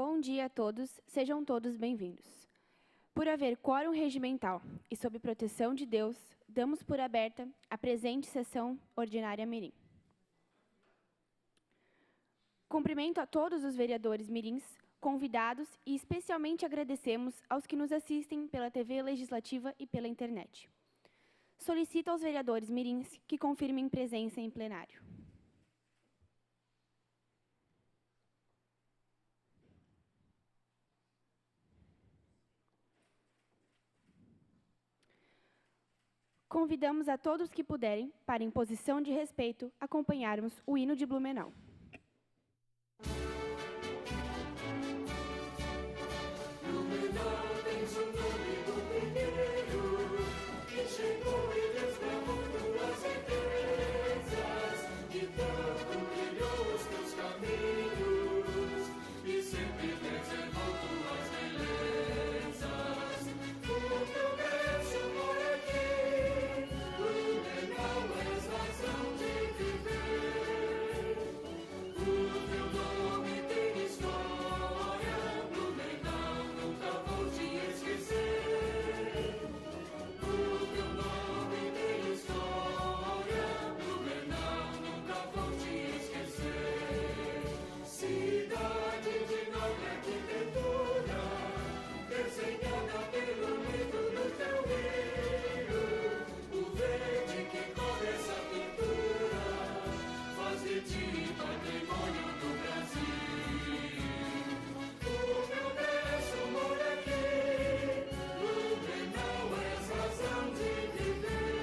Bom dia a todos, sejam todos bem-vindos. Por haver quórum regimental e sob proteção de Deus, damos por aberta a presente sessão ordinária mirim. Cumprimento a todos os vereadores mirins, convidados e especialmente agradecemos aos que nos assistem pela TV Legislativa e pela internet. Solicito aos vereadores mirins que confirmem presença em plenário. Convidamos a todos que puderem, para em posição de respeito, acompanharmos o hino de Blumenau. Blumenau tem seu nome do primeiro, que chegou e desbravou tuas riquezas, e tanto brilhou os teus caminhos, e sempre preservou tuas belezas. O progresso mora aqui, Blumenau és razão de viver. O teu nome tem história, Blumenau nunca vou te esquecer. O teu nome tem história, Blumenau nunca vou te esquecer. Cidade de nobre arquitetura, desenhada pelo mito do teu rio. O verde que cobre essa pintura faz de ti patrimônio do Brasil. O progresso mora aqui, Blumenau és razão de viver.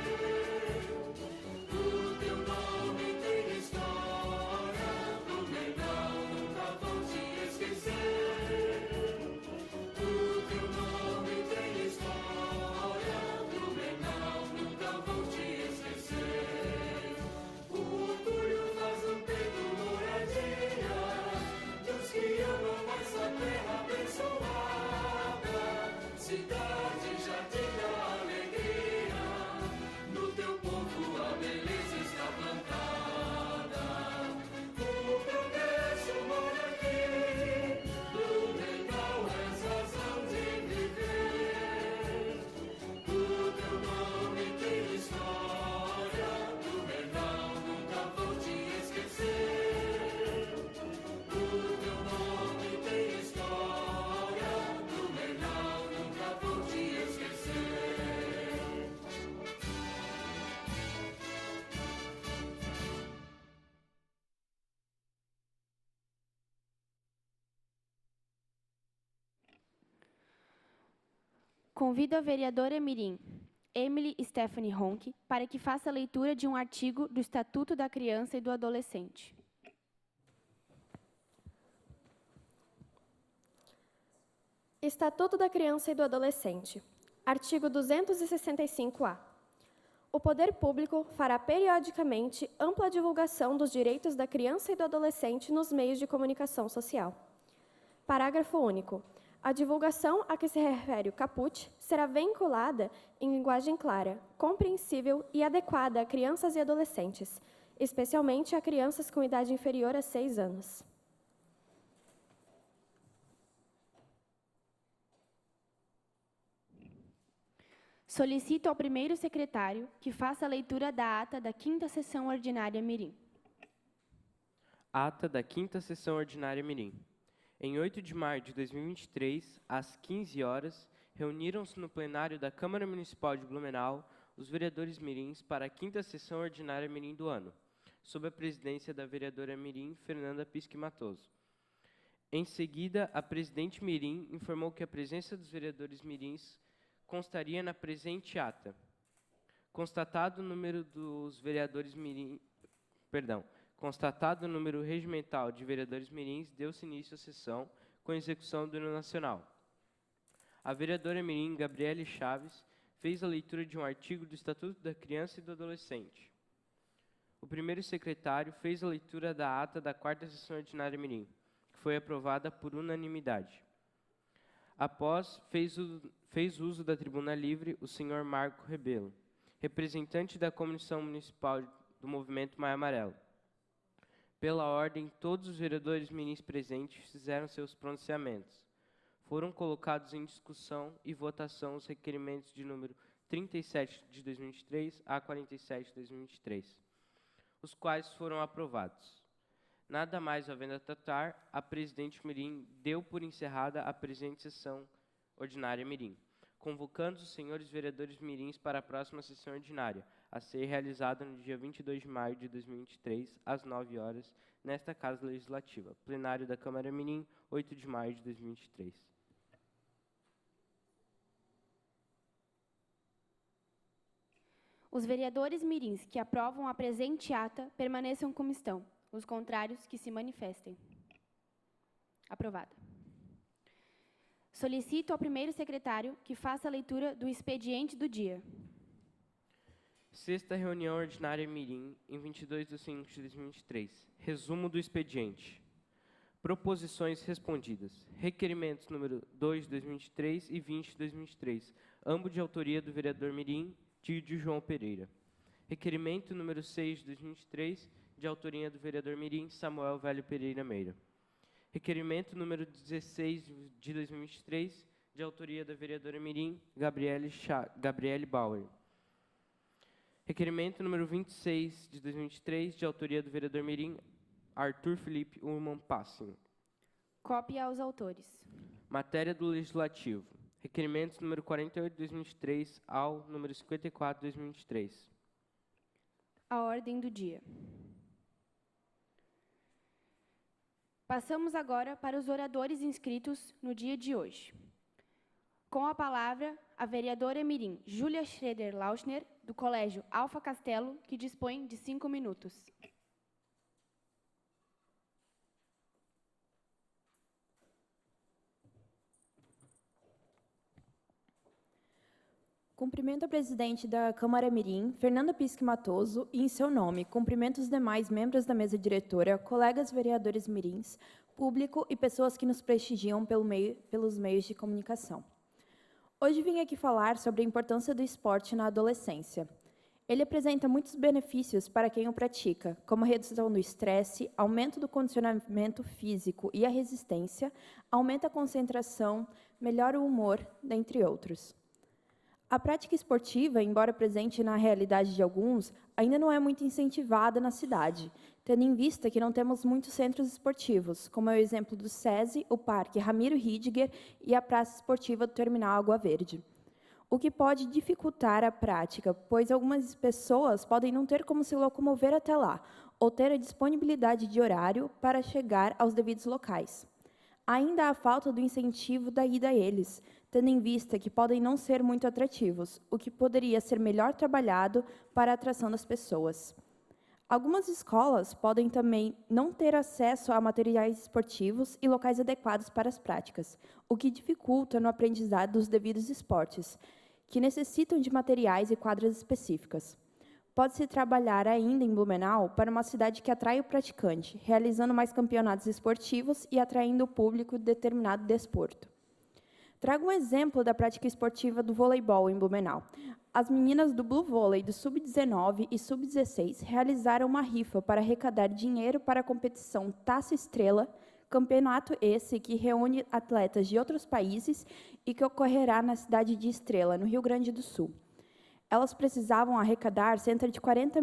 O teu nome tem história, Blumenau nunca vou te esquecer. O teu nome tem história, Blumenau nunca vou te esquecer. O orgulho faz um peito moradia dos que amam essa terra abençoada. Cidade, jardim da alegria, no teu povo a beleza está plantada. O progresso mora aqui, Blumenau és razão de viver. O teu nome tem história, Blumenau nunca vou te esquecer. O teu nome tem história, Blumenau nunca vou te esquecer. Convido a vereadora mirim, Emily Stephanie Ronck, para que faça a leitura de um artigo do Estatuto da Criança e do Adolescente. Estatuto da Criança e do Adolescente. Artigo 265-A. O poder público fará periodicamente ampla divulgação dos direitos da criança e do adolescente nos meios de comunicação social. Parágrafo único. A divulgação a que se refere o caput será vinculada em linguagem clara, compreensível e adequada a crianças e adolescentes, especialmente a crianças com idade inferior a 6 anos. Solicito ao primeiro secretário que faça a leitura da ata da 5ª Sessão Ordinária mirim. Ata da 5ª Sessão Ordinária mirim. Em 8 de maio de 2023, às 15 horas, reuniram-se no plenário da Câmara Municipal de Blumenau os vereadores mirins para a 5ª Sessão Ordinária mirim do ano, sob a presidência da vereadora mirim Fernanda Pisque Matoso. Em seguida, a presidente mirim informou que a presença dos vereadores mirins constaria na presente ata. Constatado o número dos vereadores mirim, Constatado o número regimental de vereadores mirins, deu-se início à sessão com execução do hino nacional. A vereadora mirim Gabriele Chaves fez a leitura de um artigo do Estatuto da Criança e do Adolescente. O primeiro secretário fez a leitura da ata da 4ª Sessão Ordinária mirim, que foi aprovada por unanimidade. Após, fez uso da tribuna livre o senhor Marco Rebelo, representante da Comissão Municipal do Movimento Maio Amarelo. Pela ordem, todos os vereadores mirins presentes fizeram seus pronunciamentos. Foram colocados em discussão e votação os requerimentos de número 37 de 2023 a 47 de 2023, os quais foram aprovados. Nada mais havendo a tratar, a presidente mirim deu por encerrada a presente sessão ordinária mirim, convocando os senhores vereadores mirins para a próxima sessão ordinária, a ser realizada no dia 22 de maio de 2023, às 9 horas, nesta Casa Legislativa. Plenário da Câmara Mirim, 8 de maio de 2023. Os vereadores mirins que aprovam a presente ata permaneçam como estão. Os contrários que se manifestem. Aprovada. Solicito ao primeiro secretário que faça a leitura do expediente do dia. Sexta reunião ordinária mirim, em 22 de 5 de 2023. Resumo do expediente. Proposições respondidas. Requerimentos número 2 de 2023 e 20 de 2023, ambos de autoria do vereador mirim, Tídio João Pereira. Requerimento número 6 de 2023, de autoria do vereador mirim, Samuel Velho Pereira Meira. Requerimento número 16 de 2023, de autoria da vereadora mirim, Gabriele Bauer. Requerimento número 26 de 2023, de autoria do vereador mirim, Arthur Felipe Urman Passing. Cópia aos autores. Matéria do Legislativo. Requerimentos número 48 de 2023 ao número 54 de 2023. A ordem do dia. Passamos agora para os oradores inscritos no dia de hoje. Com a palavra, a vereadora mirim Júlia Schroeder-Lauschner, do Colégio Alfa Castelo, que dispõe de 5 minutos. Cumprimento a presidente da Câmara Mirim, Fernanda Pisque Matoso, e, em seu nome, cumprimento os demais membros da mesa diretora, colegas vereadores mirins, público e pessoas que nos prestigiam pelos meios de comunicação. Hoje vim aqui falar sobre a importância do esporte na adolescência. Ele apresenta muitos benefícios para quem o pratica, como a redução do estresse, aumento do condicionamento físico e a resistência, aumenta a concentração, melhora o humor, dentre outros. A prática esportiva, embora presente na realidade de alguns, ainda não é muito incentivada na cidade, tendo em vista que não temos muitos centros esportivos, como é o exemplo do SESI, o Parque Ramiro Ridger e a Praça Esportiva do Terminal Água Verde. O que pode dificultar a prática, pois algumas pessoas podem não ter como se locomover até lá, ou ter a disponibilidade de horário para chegar aos devidos locais. Ainda há falta do incentivo da ida a eles, tendo em vista que podem não ser muito atrativos, o que poderia ser melhor trabalhado para a atração das pessoas. Algumas escolas podem também não ter acesso a materiais esportivos e locais adequados para as práticas, o que dificulta no aprendizado dos devidos esportes, que necessitam de materiais e quadras específicas. Pode-se trabalhar ainda em Blumenau para uma cidade que atrai o praticante, realizando mais campeonatos esportivos e atraindo o público de determinado desporto. Trago um exemplo da prática esportiva do voleibol em Blumenau. As meninas do Blue Volley do Sub-19 e Sub-16 realizaram uma rifa para arrecadar dinheiro para a competição Taça Estrela, campeonato esse que reúne atletas de outros países e que ocorrerá na cidade de Estrela, no Rio Grande do Sul. Elas precisavam arrecadar cerca de 40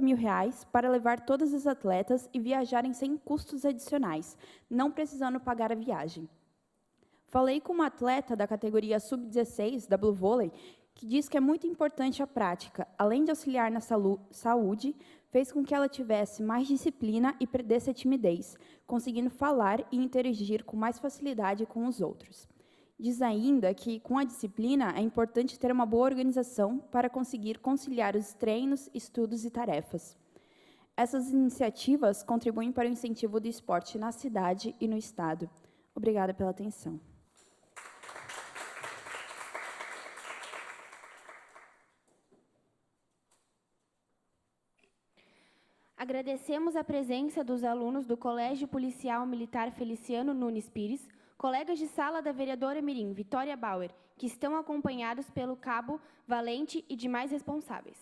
mil reais para levar todas as atletas e viajarem sem custos adicionais, não precisando pagar a viagem. Falei com uma atleta da categoria Sub-16, da Blue Volley, que diz que é muito importante a prática, além de auxiliar na saúde, fez com que ela tivesse mais disciplina e perdesse a timidez, conseguindo falar e interagir com mais facilidade com os outros. Diz ainda que, com a disciplina, é importante ter uma boa organização para conseguir conciliar os treinos, estudos e tarefas. Essas iniciativas contribuem para o incentivo do esporte na cidade e no estado. Obrigada pela atenção. Agradecemos a presença dos alunos do Colégio Policial Militar Feliciano Nunes Pires, colegas de sala da vereadora mirim Vitória Bauer, que estão acompanhados pelo cabo Valente e demais responsáveis.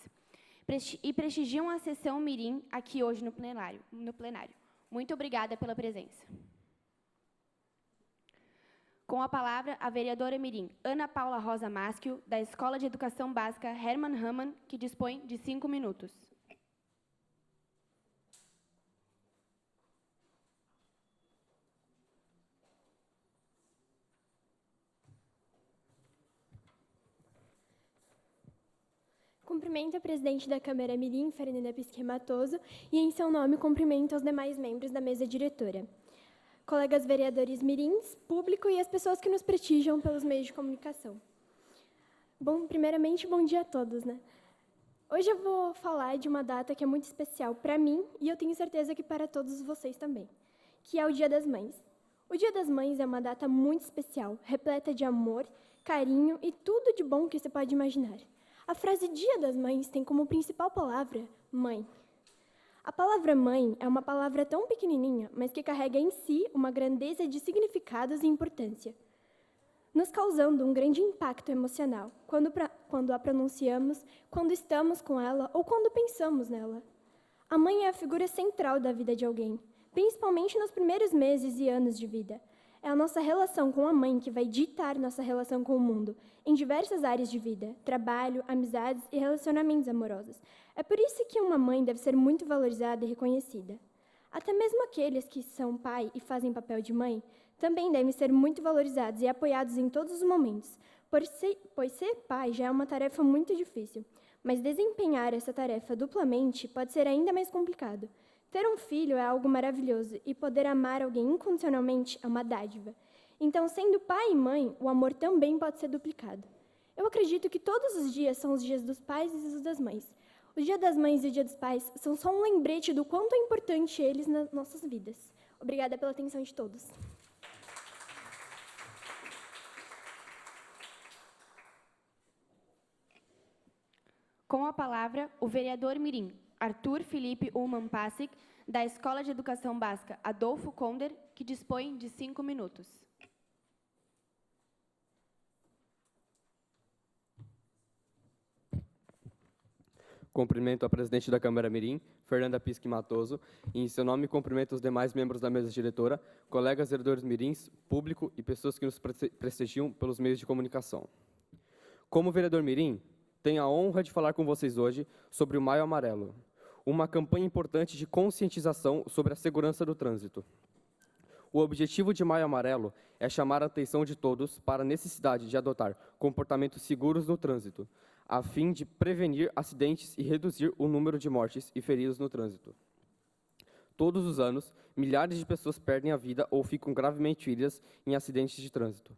e prestigiam a sessão mirim aqui hoje no plenário. Muito obrigada pela presença. Com a palavra, a vereadora mirim Ana Paula Rosa Maschio, da Escola de Educação Básica Hermann Hamann, que dispõe de 5 minutos. Cumprimento a presidente da Câmara Mirim, Fernanda Pisque Matoso, e, em seu nome, cumprimento os demais membros da mesa diretora. Colegas vereadores mirins, público e as pessoas que nos prestigiam pelos meios de comunicação. Bom, primeiramente, bom dia a todos, né? Hoje eu vou falar de uma data que é muito especial para mim e eu tenho certeza que para todos vocês também, que é o Dia das Mães. O Dia das Mães é uma data muito especial, repleta de amor, carinho e tudo de bom que você pode imaginar. A frase Dia das Mães tem como principal palavra mãe. A palavra mãe é uma palavra tão pequenininha, mas que carrega em si uma grandeza de significados e importância, nos causando um grande impacto emocional quando a pronunciamos, quando estamos com ela ou quando pensamos nela. A mãe é a figura central da vida de alguém, principalmente nos primeiros meses e anos de vida. É a nossa relação com a mãe que vai ditar nossa relação com o mundo, em diversas áreas de vida, trabalho, amizades e relacionamentos amorosos. É por isso que uma mãe deve ser muito valorizada e reconhecida. Até mesmo aqueles que são pai e fazem papel de mãe também devem ser muito valorizados e apoiados em todos os momentos, pois ser pai já é uma tarefa muito difícil, mas desempenhar essa tarefa duplamente pode ser ainda mais complicado. Ter um filho é algo maravilhoso e poder amar alguém incondicionalmente é uma dádiva. Então, sendo pai e mãe, o amor também pode ser duplicado. Eu acredito que todos os dias são os dias dos pais e os das mães. O Dia das Mães e o Dia dos Pais são só um lembrete do quanto é importante eles nas nossas vidas. Obrigada pela atenção de todos. Com a palavra, o vereador mirim Arthur Felipe Ullmann Passig, da Escola de Educação Básica Adolfo Konder, que dispõe de 5 minutos. Cumprimento a presidente da Câmara Mirim, Fernanda Pisque Matoso, e em seu nome cumprimento os demais membros da mesa diretora, colegas vereadores mirins, público e pessoas que nos prestigiam pelos meios de comunicação. Como vereador mirim, tenho a honra de falar com vocês hoje sobre o Maio Amarelo, uma campanha importante de conscientização sobre a segurança do trânsito. O objetivo de Maio Amarelo é chamar a atenção de todos para a necessidade de adotar comportamentos seguros no trânsito, a fim de prevenir acidentes e reduzir o número de mortes e feridos no trânsito. Todos os anos, milhares de pessoas perdem a vida ou ficam gravemente feridas em acidentes de trânsito.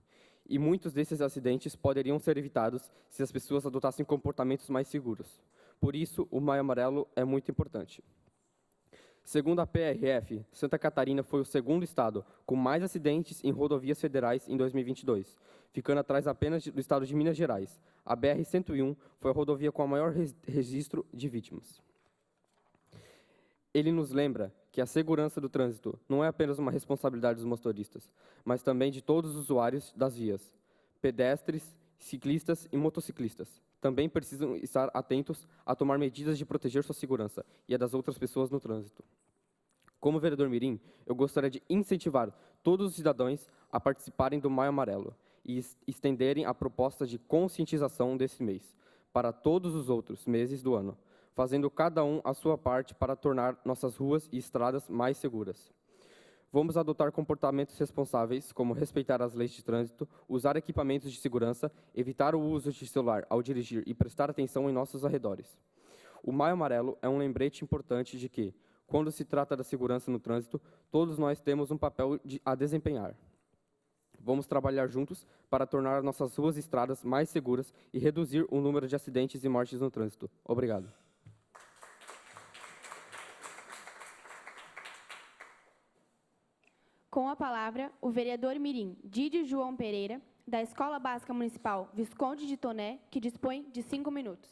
E muitos desses acidentes poderiam ser evitados se as pessoas adotassem comportamentos mais seguros. Por isso, o Maio Amarelo é muito importante. Segundo a PRF, Santa Catarina foi o segundo estado com mais acidentes em rodovias federais em 2022, ficando atrás apenas do estado de Minas Gerais. A BR-101 foi a rodovia com o maior registro de vítimas. Ele nos lembra que a segurança do trânsito não é apenas uma responsabilidade dos motoristas, mas também de todos os usuários das vias, pedestres, ciclistas e motociclistas. Também precisam estar atentos a tomar medidas de proteger sua segurança e a das outras pessoas no trânsito. Como vereador mirim, eu gostaria de incentivar todos os cidadãos a participarem do Maio Amarelo e estenderem a proposta de conscientização desse mês para todos os outros meses do ano, fazendo cada um a sua parte para tornar nossas ruas e estradas mais seguras. Vamos adotar comportamentos responsáveis, como respeitar as leis de trânsito, usar equipamentos de segurança, evitar o uso de celular ao dirigir e prestar atenção em nossos arredores. O Maio Amarelo é um lembrete importante de que, quando se trata da segurança no trânsito, todos nós temos um papel a desempenhar. Vamos trabalhar juntos para tornar nossas ruas e estradas mais seguras e reduzir o número de acidentes e mortes no trânsito. Obrigado. Com a palavra, o vereador mirim Didio João Pereira, da Escola Básica Municipal Visconde de Toné, que dispõe de 5 minutos.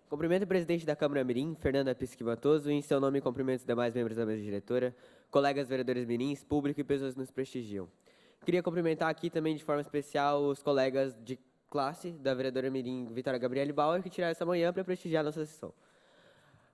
Cumprimento o presidente da Câmara Mirim, Fernanda Pisque Matoso, e em seu nome cumprimento os demais membros da mesa diretora, colegas vereadores mirins, público e pessoas que nos prestigiam. Queria cumprimentar aqui também de forma especial os colegas de classe da vereadora mirim Vitória Gabriele Bauer, que tiraram essa manhã para prestigiar nossa sessão.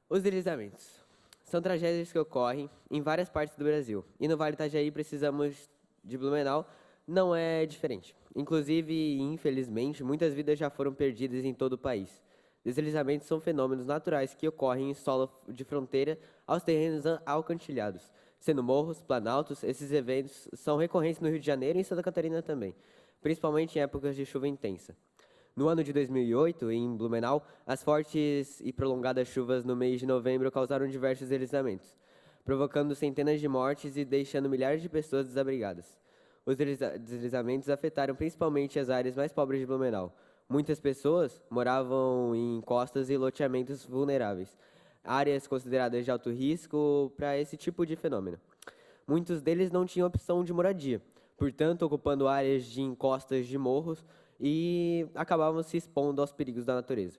Os deslizamentos. São tragédias que ocorrem em várias partes do Brasil. E no Vale Itajaí precisamos de Blumenau, não é diferente. Inclusive, infelizmente, muitas vidas já foram perdidas em todo o país. Deslizamentos são fenômenos naturais que ocorrem em solo de fronteira aos terrenos alcantilhados. Sendo morros, planaltos, esses eventos são recorrentes no Rio de Janeiro e em Santa Catarina também, principalmente em épocas de chuva intensa. No ano de 2008, em Blumenau, as fortes e prolongadas chuvas no mês de novembro causaram diversos deslizamentos, provocando centenas de mortes e deixando milhares de pessoas desabrigadas. Os deslizamentos afetaram principalmente as áreas mais pobres de Blumenau. Muitas pessoas moravam em encostas e loteamentos vulneráveis, áreas consideradas de alto risco para esse tipo de fenômeno. Muitos deles não tinham opção de moradia, portanto, ocupando áreas de encostas de morros e acabavam se expondo aos perigos da natureza.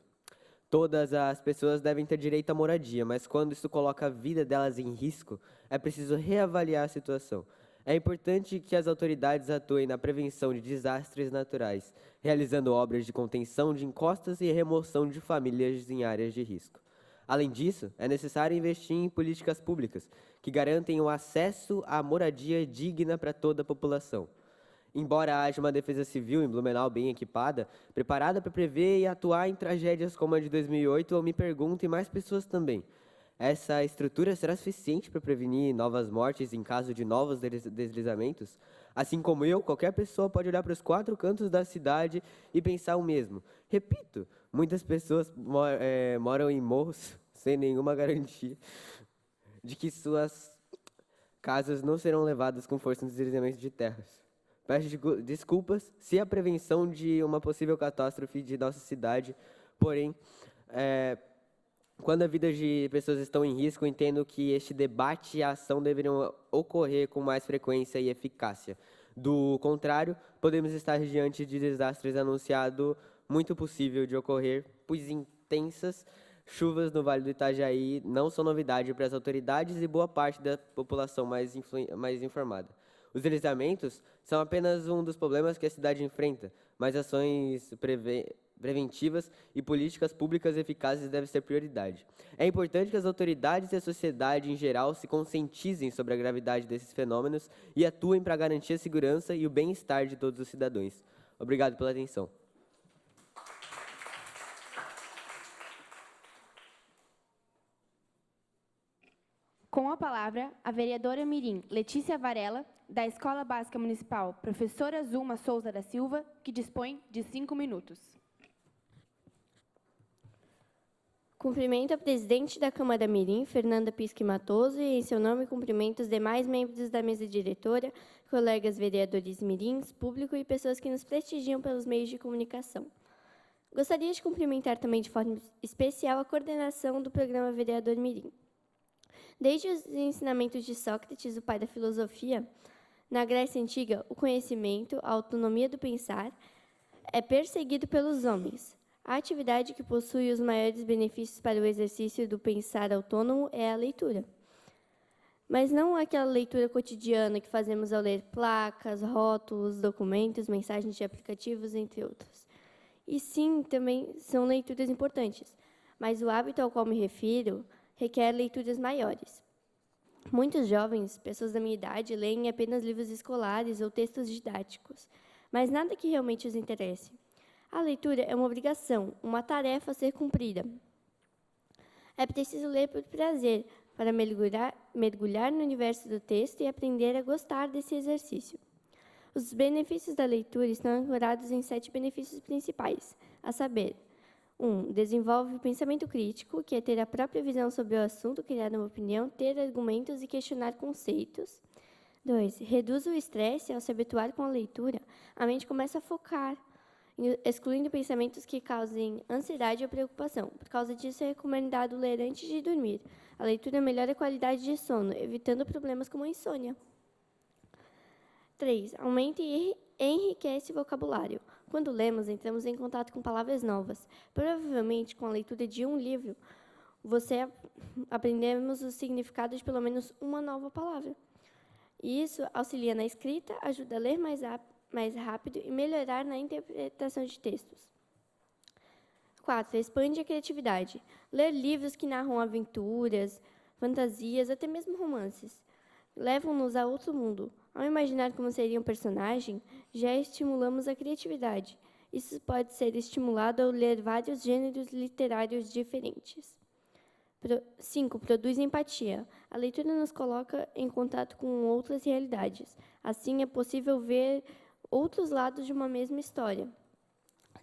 Todas as pessoas devem ter direito à moradia, mas quando isso coloca a vida delas em risco, é preciso reavaliar a situação. É importante que as autoridades atuem na prevenção de desastres naturais, realizando obras de contenção de encostas e remoção de famílias em áreas de risco. Além disso, é necessário investir em políticas públicas que garantem o acesso à moradia digna para toda a população. Embora haja uma defesa civil em Blumenau bem equipada, preparada para prever e atuar em tragédias como a de 2008, eu me pergunto, e mais pessoas também, essa estrutura será suficiente para prevenir novas mortes em caso de novos deslizamentos? Assim como eu, qualquer pessoa pode olhar para os 4 cantos da cidade e pensar o mesmo. Repito, muitas pessoas moram em morros sem nenhuma garantia de que suas casas não serão levadas com força nos deslizamentos de terras. Peço desculpas se a prevenção de uma possível catástrofe de nossa cidade, porém, quando a vida de pessoas estão em risco, entendo que este debate e a ação deveriam ocorrer com mais frequência e eficácia. Do contrário, podemos estar diante de desastres anunciados muito possível de ocorrer, pois intensas chuvas no Vale do Itajaí não são novidade para as autoridades e boa parte da população mais informada. Os deslizamentos são apenas um dos problemas que a cidade enfrenta, mas ações preventivas e políticas públicas eficazes devem ser prioridade. É importante que as autoridades e a sociedade em geral se conscientizem sobre a gravidade desses fenômenos e atuem para garantir a segurança e o bem-estar de todos os cidadãos. Obrigado pela atenção. Com a palavra, a vereadora mirim Letícia Varela, da Escola Básica Municipal Professora Zulma Souza da Silva, que dispõe de 5 minutos. Cumprimento a presidente da Câmara Mirim, Fernanda Pisque Matoso, e em seu nome cumprimento os demais membros da mesa diretora, colegas vereadores mirins, público e pessoas que nos prestigiam pelos meios de comunicação. Gostaria de cumprimentar também de forma especial a coordenação do programa Vereador Mirim. Desde os ensinamentos de Sócrates, o pai da filosofia, na Grécia Antiga, o conhecimento, a autonomia do pensar, é perseguido pelos homens. A atividade que possui os maiores benefícios para o exercício do pensar autônomo é a leitura. Mas não aquela leitura cotidiana que fazemos ao ler placas, rótulos, documentos, mensagens de aplicativos, entre outros. E sim, também são leituras importantes, mas o hábito ao qual me refiro requer leituras maiores. Muitos jovens, pessoas da minha idade, leem apenas livros escolares ou textos didáticos, mas nada que realmente os interesse. A leitura é uma obrigação, uma tarefa a ser cumprida. É preciso ler por prazer, para mergulhar no universo do texto e aprender a gostar desse exercício. Os benefícios da leitura estão ancorados em 7 benefícios principais, a saber: 1. Desenvolve o pensamento crítico, que é ter a própria visão sobre o assunto, criar uma opinião, ter argumentos e questionar conceitos. 2. Reduz o estresse. Ao se habituar com a leitura, a mente começa a focar, excluindo pensamentos que causem ansiedade ou preocupação. Por causa disso, é recomendado ler antes de dormir. A leitura melhora a qualidade de sono, evitando problemas como a insônia. 3. Aumenta e enriquece o vocabulário. Quando lemos, entramos em contato com palavras novas. Provavelmente, com a leitura de um livro, aprendemos o significado de pelo menos uma nova palavra. E isso auxilia na escrita, ajuda a ler mais rápido e melhorar na interpretação de textos. 4. Expande a criatividade. Ler livros que narram aventuras, fantasias, até mesmo romances. Levam-nos a outro mundo. Ao imaginar como seria um personagem, já estimulamos a criatividade. Isso pode ser estimulado ao ler vários gêneros literários diferentes. 5. Produz empatia. A leitura nos coloca em contato com outras realidades. Assim, é possível ver outros lados de uma mesma história.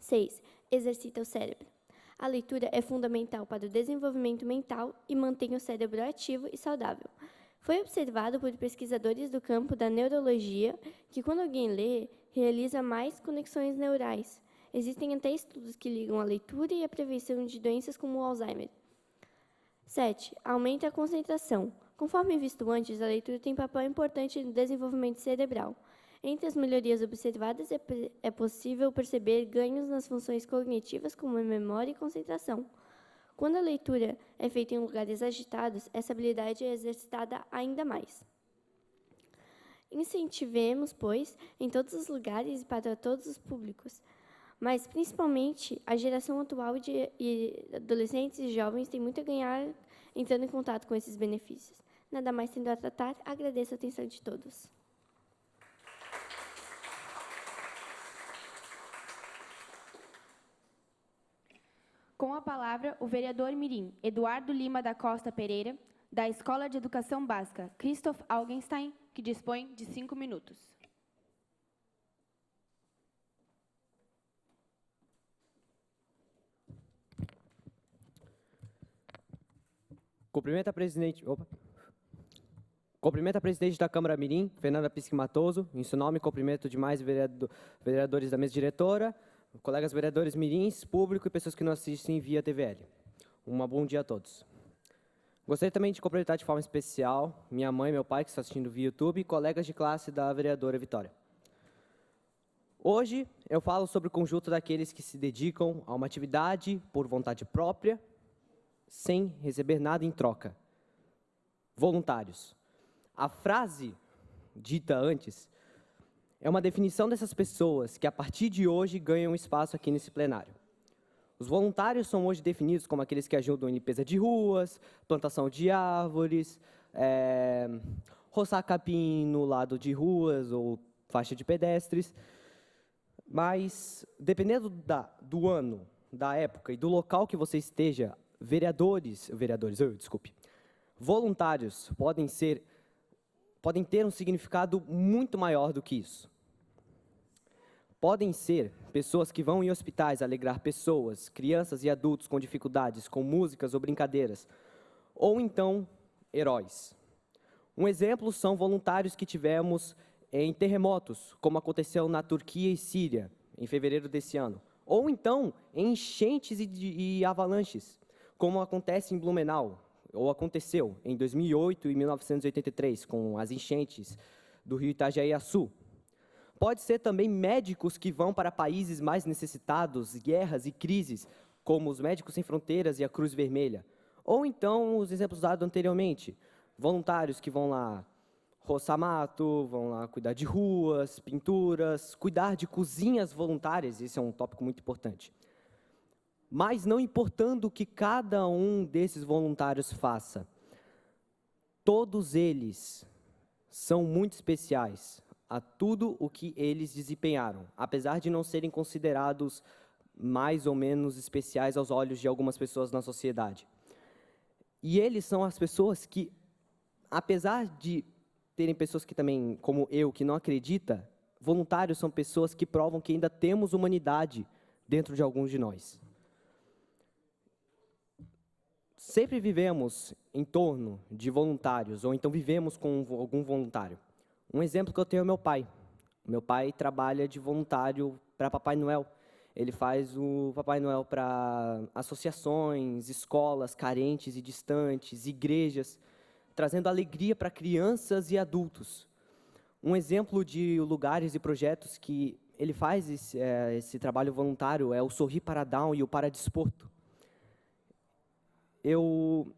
6. Exercita o cérebro. A leitura é fundamental para o desenvolvimento mental e mantém o cérebro ativo e saudável. Foi observado por pesquisadores do campo da neurologia que, quando alguém lê, realiza mais conexões neurais. Existem até estudos que ligam a leitura e a prevenção de doenças como o Alzheimer. 7. Aumenta a concentração. Conforme visto antes, a leitura tem papel importante no desenvolvimento cerebral. Entre as melhorias observadas, é possível perceber ganhos nas funções cognitivas como memória e concentração. Quando a leitura é feita em lugares agitados, essa habilidade é exercitada ainda mais. Incentivemos, pois, em todos os lugares e para todos os públicos, mas principalmente a geração atual de adolescentes e jovens tem muito a ganhar entrando em contato com esses benefícios. Nada mais tendo a tratar, agradeço a atenção de todos. Com a palavra, o vereador mirim Eduardo Lima da Costa Pereira, da Escola de Educação Básica Christoph Augenstein, que dispõe de 5 minutos. Cumprimento a presidente da Câmara Mirim, Fernanda Pisque Matoso, em seu nome, cumprimento demais vereadores da mesa diretora, colegas vereadores mirins, público e pessoas que nos assistem via TVL. Um bom dia a todos. Gostaria também de cumprimentar de forma especial minha mãe e meu pai, que estão assistindo via YouTube, e colegas de classe da vereadora Vitória. Hoje, eu falo sobre o conjunto daqueles que se dedicam a uma atividade por vontade própria, sem receber nada em troca. Voluntários. A frase dita antes é uma definição dessas pessoas que, a partir de hoje, ganham espaço aqui nesse plenário. Os voluntários são hoje definidos como aqueles que ajudam em limpeza de ruas, plantação de árvores, roçar capim no lado de ruas ou faixa de pedestres. Mas, dependendo do ano, da época e do local que você esteja, voluntários podem ter um significado muito maior do que isso. Podem ser pessoas que vão em hospitais alegrar pessoas, crianças e adultos com dificuldades, com músicas ou brincadeiras, ou então heróis. Um exemplo são voluntários que tivemos em terremotos, como aconteceu na Turquia e Síria, em fevereiro desse ano, ou então em enchentes e avalanches, como acontece em Blumenau, ou aconteceu em 2008 e 1983, com as enchentes do rio Itajaí-Açu. Pode ser também médicos que vão para países mais necessitados, guerras e crises, como os Médicos Sem Fronteiras e a Cruz Vermelha. Ou então, os exemplos dados anteriormente, voluntários que vão lá roçar mato, vão lá cuidar de ruas, pinturas, cuidar de cozinhas voluntárias, esse é um tópico muito importante. Mas não importando o que cada um desses voluntários faça, todos eles são muito especiais a tudo o que eles desempenharam, apesar de não serem considerados mais ou menos especiais aos olhos de algumas pessoas na sociedade. E eles são as pessoas que, apesar de terem pessoas que também, como eu, que não acredita, voluntários são pessoas que provam que ainda temos humanidade dentro de alguns de nós. Sempre vivemos em torno de voluntários, ou então vivemos com algum voluntário. Um exemplo que eu tenho é meu pai. Meu pai trabalha de voluntário para Papai Noel. Ele faz o Papai Noel para associações, escolas carentes e distantes, igrejas, trazendo alegria para crianças e adultos. Um exemplo de lugares e projetos que ele faz esse trabalho voluntário é o Sorri para Down e o Paradesporto. Eu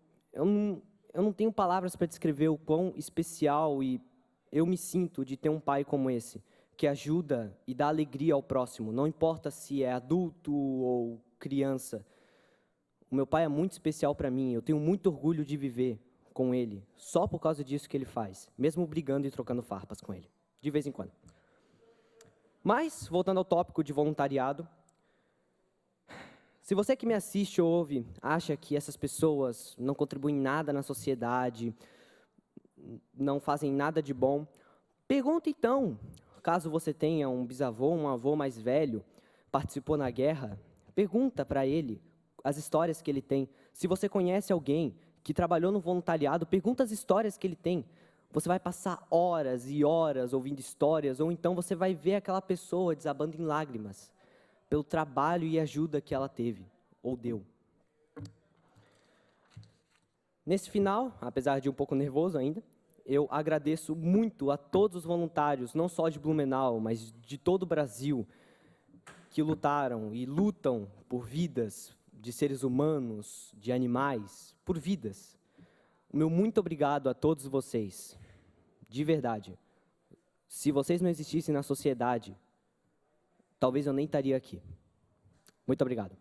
não tenho palavras para descrever o quão especial e eu me sinto de ter um pai como esse, que ajuda e dá alegria ao próximo, não importa se é adulto ou criança. O meu pai é muito especial para mim, eu tenho muito orgulho de viver com ele, só por causa disso que ele faz, mesmo brigando e trocando farpas com ele, de vez em quando. Mas, voltando ao tópico de voluntariado, se você que me assiste ou ouve acha que essas pessoas não contribuem nada na sociedade, não fazem nada de bom, pergunta então, caso você tenha um bisavô, um avô mais velho, participou na guerra, pergunta para ele as histórias que ele tem. Se você conhece alguém que trabalhou no voluntariado, pergunta as histórias que ele tem. Você vai passar horas e horas ouvindo histórias, ou então você vai ver aquela pessoa desabando em lágrimas pelo trabalho e ajuda que ela teve, ou deu. Nesse final, apesar de um pouco nervoso ainda, eu agradeço muito a todos os voluntários, não só de Blumenau, mas de todo o Brasil, que lutaram e lutam por vidas de seres humanos, de animais, por vidas. O meu muito obrigado a todos vocês, de verdade. Se vocês não existissem na sociedade, talvez eu nem estaria aqui. Muito obrigado.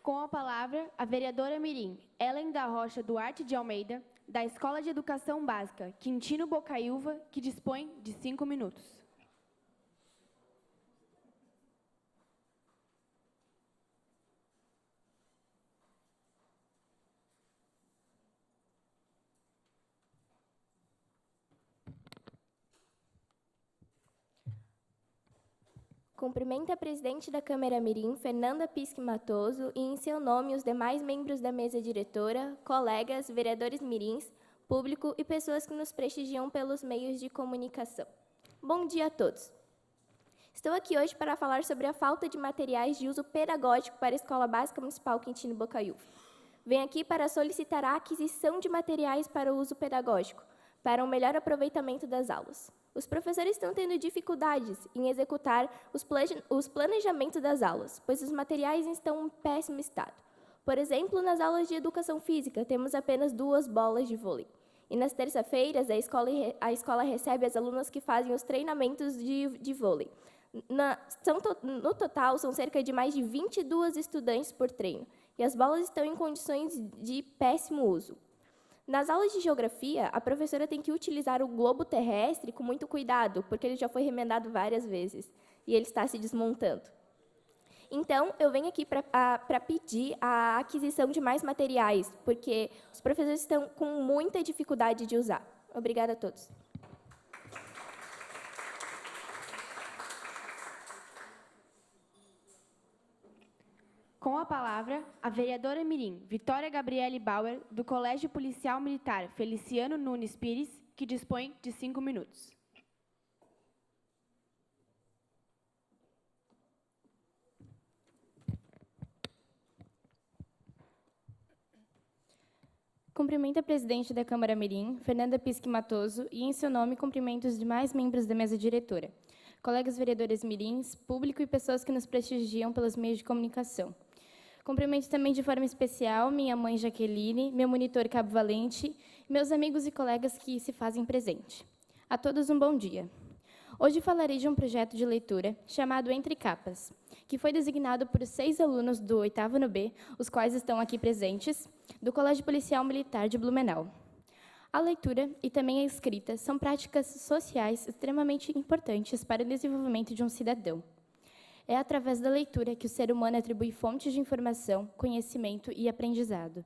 Com a palavra, a vereadora mirim Ellen da Rocha Duarte de Almeida, da Escola de Educação Básica Quintino Bocaiúva, que dispõe de 5 minutos. Cumprimento a presidente da Câmara Mirim, Fernanda Pisque Matoso, e em seu nome os demais membros da mesa diretora, colegas, vereadores mirins, público e pessoas que nos prestigiam pelos meios de comunicação. Bom dia a todos. Estou aqui hoje para falar sobre a falta de materiais de uso pedagógico para a Escola Básica Municipal Quintino Bocaiúva. Venho aqui para solicitar a aquisição de materiais para o uso pedagógico, para um melhor aproveitamento das aulas. Os professores estão tendo dificuldades em executar os planejamentos das aulas, pois os materiais estão em péssimo estado. Por exemplo, nas aulas de educação física, temos apenas 2 bolas de vôlei. E nas terça-feiras, a escola recebe as alunas que fazem os treinamentos de vôlei. No total, são cerca de mais de 22 estudantes por treino, e as bolas estão em condições de péssimo uso. Nas aulas de geografia, a professora tem que utilizar o globo terrestre com muito cuidado, porque ele já foi remendado várias vezes e ele está se desmontando. Então, eu venho aqui para pedir a aquisição de mais materiais, porque os professores estão com muita dificuldade de usar. Obrigada a todos. Com a palavra, a vereadora mirim Vitória Gabriele Bauer, do Colégio Policial Militar Feliciano Nunes Pires, que dispõe de 5 minutos. Cumprimento a presidente da Câmara Mirim, Fernanda Pisque Matoso, e em seu nome cumprimento os demais membros da mesa diretora, colegas vereadores mirins, público e pessoas que nos prestigiam pelos meios de comunicação. Cumprimento também de forma especial minha mãe Jaqueline, meu monitor Cabo Valente, e meus amigos e colegas que se fazem presente. A todos um bom dia. Hoje falarei de um projeto de leitura chamado Entre Capas, que foi designado por 6 alunos do 8º ano B, os quais estão aqui presentes, do Colégio Policial Militar de Blumenau. A leitura e também a escrita são práticas sociais extremamente importantes para o desenvolvimento de um cidadão. É através da leitura que o ser humano atribui fontes de informação, conhecimento e aprendizado.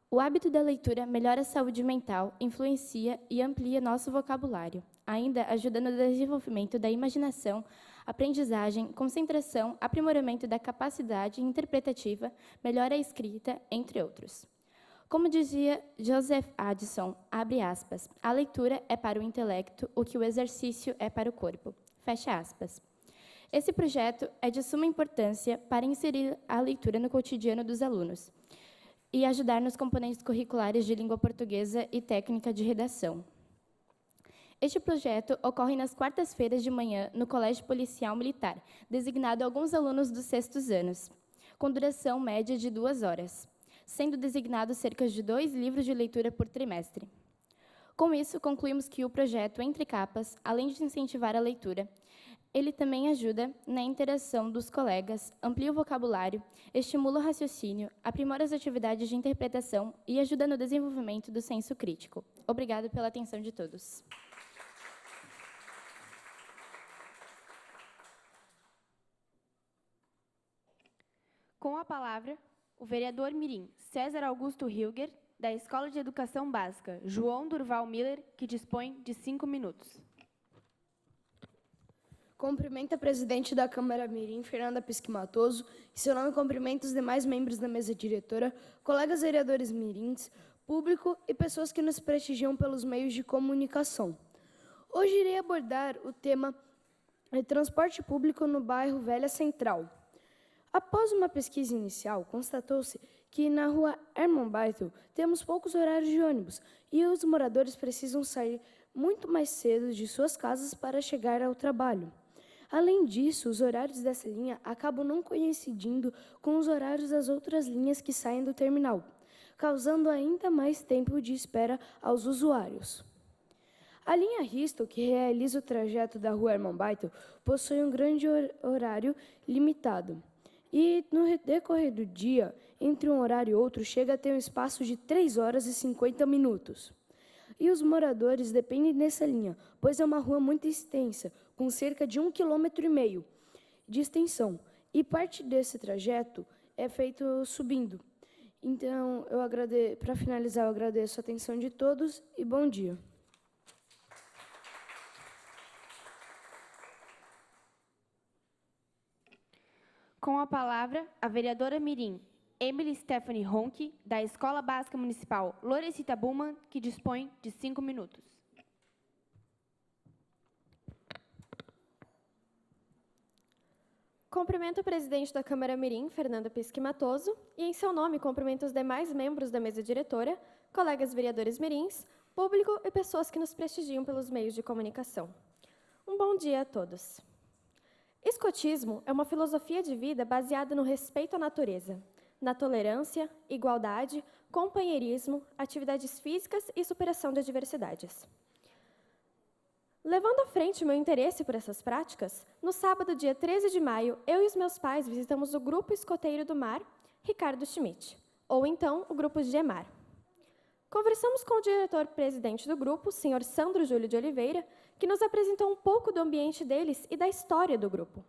O hábito da leitura melhora a saúde mental, influencia e amplia nosso vocabulário. Ainda ajuda no desenvolvimento da imaginação, aprendizagem, concentração, aprimoramento da capacidade interpretativa, melhora a escrita, entre outros. Como dizia Joseph Addison, abre aspas, a leitura é para o intelecto o que o exercício é para o corpo. Fecha aspas. Esse projeto é de suma importância para inserir a leitura no cotidiano dos alunos e ajudar nos componentes curriculares de língua portuguesa e técnica de redação. Este projeto ocorre nas quartas-feiras de manhã no Colégio Policial Militar, designado a alguns alunos dos 6º anos, com duração média de 2 horas. sendo designados cerca de 2 livros de leitura por trimestre. Com isso, concluímos que o projeto Entre Capas, além de incentivar a leitura, ele também ajuda na interação dos colegas, amplia o vocabulário, estimula o raciocínio, aprimora as atividades de interpretação e ajuda no desenvolvimento do senso crítico. Obrigada pela atenção de todos. Com a palavra, o vereador mirim César Augusto Hilger, da Escola de Educação Básica João Durval Miller, que dispõe de 5 minutos. Cumprimento a presidente da Câmara Mirim, Fernanda Pisque Matoso, e seu nome cumprimento os demais membros da mesa diretora, colegas vereadores mirins, público e pessoas que nos prestigiam pelos meios de comunicação. Hoje irei abordar o tema transporte público no bairro Velha Central. Após uma pesquisa inicial, constatou-se que na rua Herman Beitel temos poucos horários de ônibus e os moradores precisam sair muito mais cedo de suas casas para chegar ao trabalho. Além disso, os horários dessa linha acabam não coincidindo com os horários das outras linhas que saem do terminal, causando ainda mais tempo de espera aos usuários. A linha Risto, que realiza o trajeto da rua Herman Beitel, possui um grande horário limitado. E, no decorrer do dia, entre um horário e outro, chega a ter um espaço de 3 horas e 50 minutos. E os moradores dependem dessa linha, pois é uma rua muito extensa, com cerca de 1,5 km de extensão, e parte desse trajeto é feito subindo. Então, para finalizar, eu agradeço a atenção de todos e bom dia. Com a palavra, a vereadora mirim Emily Stephanie Ronck, da Escola Básica Municipal Lorecita Bullmann, que dispõe de 5 minutos. Cumprimento o presidente da Câmara Mirim, Fernanda Pisque Matoso, e, em seu nome, cumprimento os demais membros da mesa diretora, colegas vereadores mirins, público e pessoas que nos prestigiam pelos meios de comunicação. Um bom dia a todos. Escotismo é uma filosofia de vida baseada no respeito à natureza, na tolerância, igualdade, companheirismo, atividades físicas e superação de adversidades. Levando à frente o meu interesse por essas práticas, no sábado, dia 13 de maio, eu e os meus pais visitamos o Grupo Escoteiro do Mar, Ricardo Schmidt, ou então o Grupo GEMAR. Conversamos com o diretor-presidente do grupo, senhor Sandro Júlio de Oliveira, que nos apresentou um pouco do ambiente deles e da história do grupo,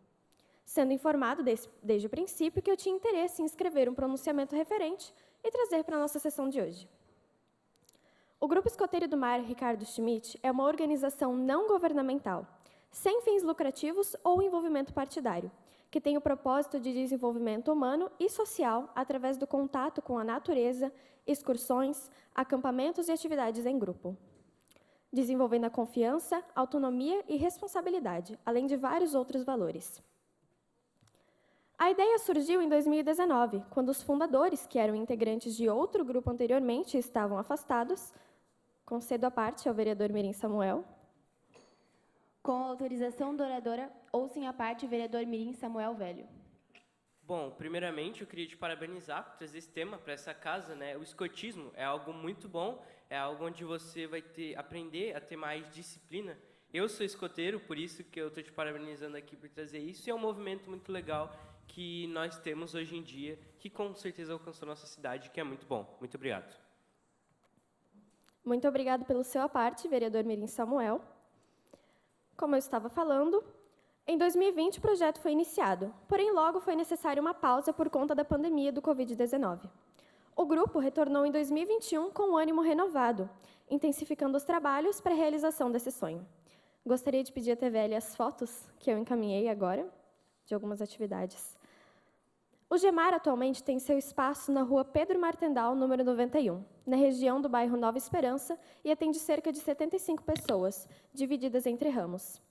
sendo informado desde o princípio que eu tinha interesse em escrever um pronunciamento referente e trazer para a nossa sessão de hoje. O Grupo Escoteiro do Mar Ricardo Schmidt é uma organização não governamental, sem fins lucrativos ou envolvimento partidário, que tem o propósito de desenvolvimento humano e social através do contato com a natureza, excursões, acampamentos e atividades em grupo, desenvolvendo a confiança, autonomia e responsabilidade, além de vários outros valores. A ideia surgiu em 2019, quando os fundadores, que eram integrantes de outro grupo anteriormente e estavam afastados, concedo a parte ao vereador Mirim Samuel. Com a autorização da oradora, ouçam a parte o vereador mirim Samuel Velho. Bom, primeiramente eu queria te parabenizar por trazer esse tema para essa casa, né? O escotismo é algo muito bom, é algo onde você vai aprender a ter mais disciplina. Eu sou escoteiro, por isso que eu estou te parabenizando aqui por trazer isso, e é um movimento muito legal que nós temos hoje em dia, que com certeza alcançou nossa cidade, que é muito bom. Muito obrigado. Muito obrigado pelo seu aparte, vereador Mirim Samuel. Como eu estava falando, em 2020 o projeto foi iniciado, porém logo foi necessária uma pausa por conta da pandemia do Covid-19. O grupo retornou em 2021 com um ânimo renovado, intensificando os trabalhos para a realização desse sonho. Gostaria de pedir à TVL as fotos que eu encaminhei agora, de algumas atividades. O GEMAR atualmente tem seu espaço na rua Pedro Martendal, número 91, na região do bairro Nova Esperança, e atende cerca de 75 pessoas, divididas entre ramos.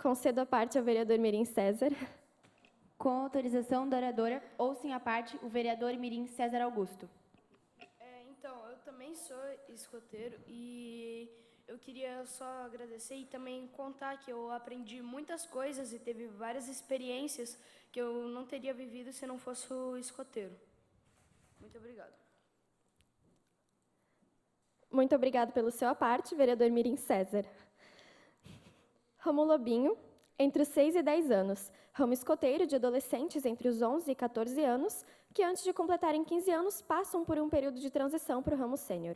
Concedo a parte ao vereador Mirim César. Com a autorização da oradora, ouçam a parte o vereador mirim César Augusto. Então, eu também sou escoteiro e eu queria só agradecer e também contar que eu aprendi muitas coisas e teve várias experiências que eu não teria vivido se não fosse o escoteiro. Muito obrigado. Muito obrigado pelo seu aparte, vereador Mirim César. Ramo Lobinho, entre os 6 e 10 anos. Ramo escoteiro de adolescentes entre os 11 e 14 anos, que antes de completarem 15 anos, passam por um período de transição para o ramo sênior.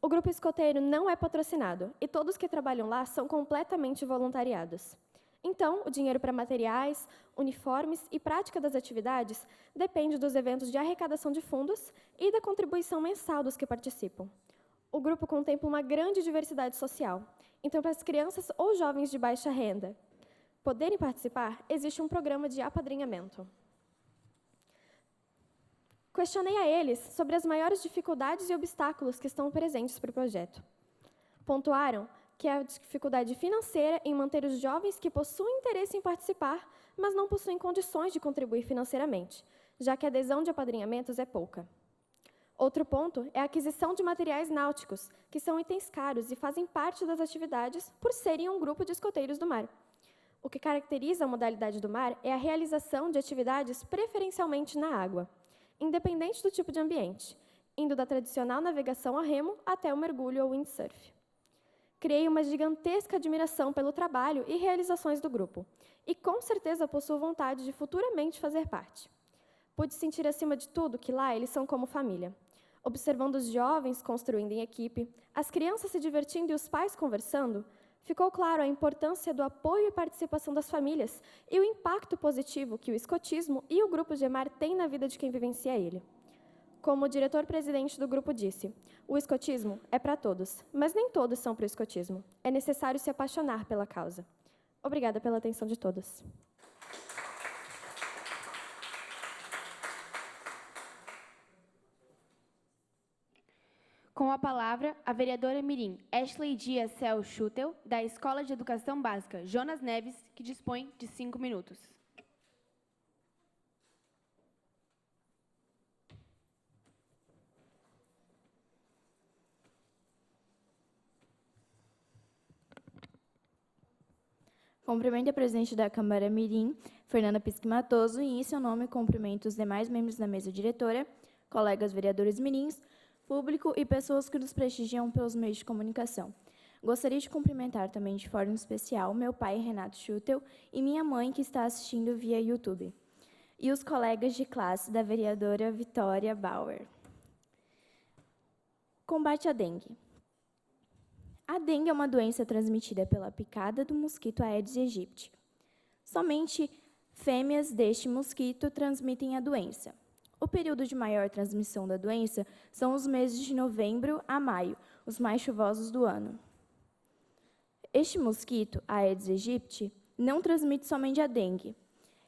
O grupo escoteiro não é patrocinado e todos que trabalham lá são completamente voluntariados. Então, o dinheiro para materiais, uniformes e prática das atividades depende dos eventos de arrecadação de fundos e da contribuição mensal dos que participam. O grupo contempla uma grande diversidade social. Então, para as crianças ou jovens de baixa renda poderem participar, existe um programa de apadrinhamento. Questionei a eles sobre as maiores dificuldades e obstáculos que estão presentes para o projeto. Pontuaram que é a dificuldade financeira em manter os jovens que possuem interesse em participar, mas não possuem condições de contribuir financeiramente, já que a adesão de apadrinhamentos é pouca. Outro ponto é a aquisição de materiais náuticos, que são itens caros e fazem parte das atividades por serem um grupo de escoteiros do mar. O que caracteriza a modalidade do mar é a realização de atividades preferencialmente na água, independente do tipo de ambiente, indo da tradicional navegação a remo até o mergulho ou windsurf. Criei uma gigantesca admiração pelo trabalho e realizações do grupo, e com certeza possuo vontade de futuramente fazer parte. Pude sentir, acima de tudo, que lá eles são como família. Observando os jovens construindo em equipe, as crianças se divertindo e os pais conversando, ficou claro a importância do apoio e participação das famílias e o impacto positivo que o escotismo e o grupo Gemar têm na vida de quem vivencia ele. Como o diretor-presidente do grupo disse, o escotismo é para todos, mas nem todos são para o escotismo. É necessário se apaixonar pela causa. Obrigada pela atenção de todos. Com a palavra, a vereadora mirim Ashley Dias Cel Schutel, da Escola de Educação Básica Jonas Neves, que dispõe de 5 minutos. Cumprimento a presidente da Câmara Mirim, Fernanda Pisque Matoso, e em seu nome cumprimento os demais membros da mesa diretora, colegas vereadores mirins, público e pessoas que nos prestigiam pelos meios de comunicação. Gostaria de cumprimentar também de forma especial meu pai, Renato Schutel, e minha mãe, que está assistindo via YouTube, e os colegas de classe da vereadora Vitória Bauer. Combate à dengue. A dengue é uma doença transmitida pela picada do mosquito Aedes aegypti. Somente fêmeas deste mosquito transmitem a doença. O período de maior transmissão da doença são os meses de novembro a maio, os mais chuvosos do ano. Este mosquito, Aedes aegypti, não transmite somente a dengue.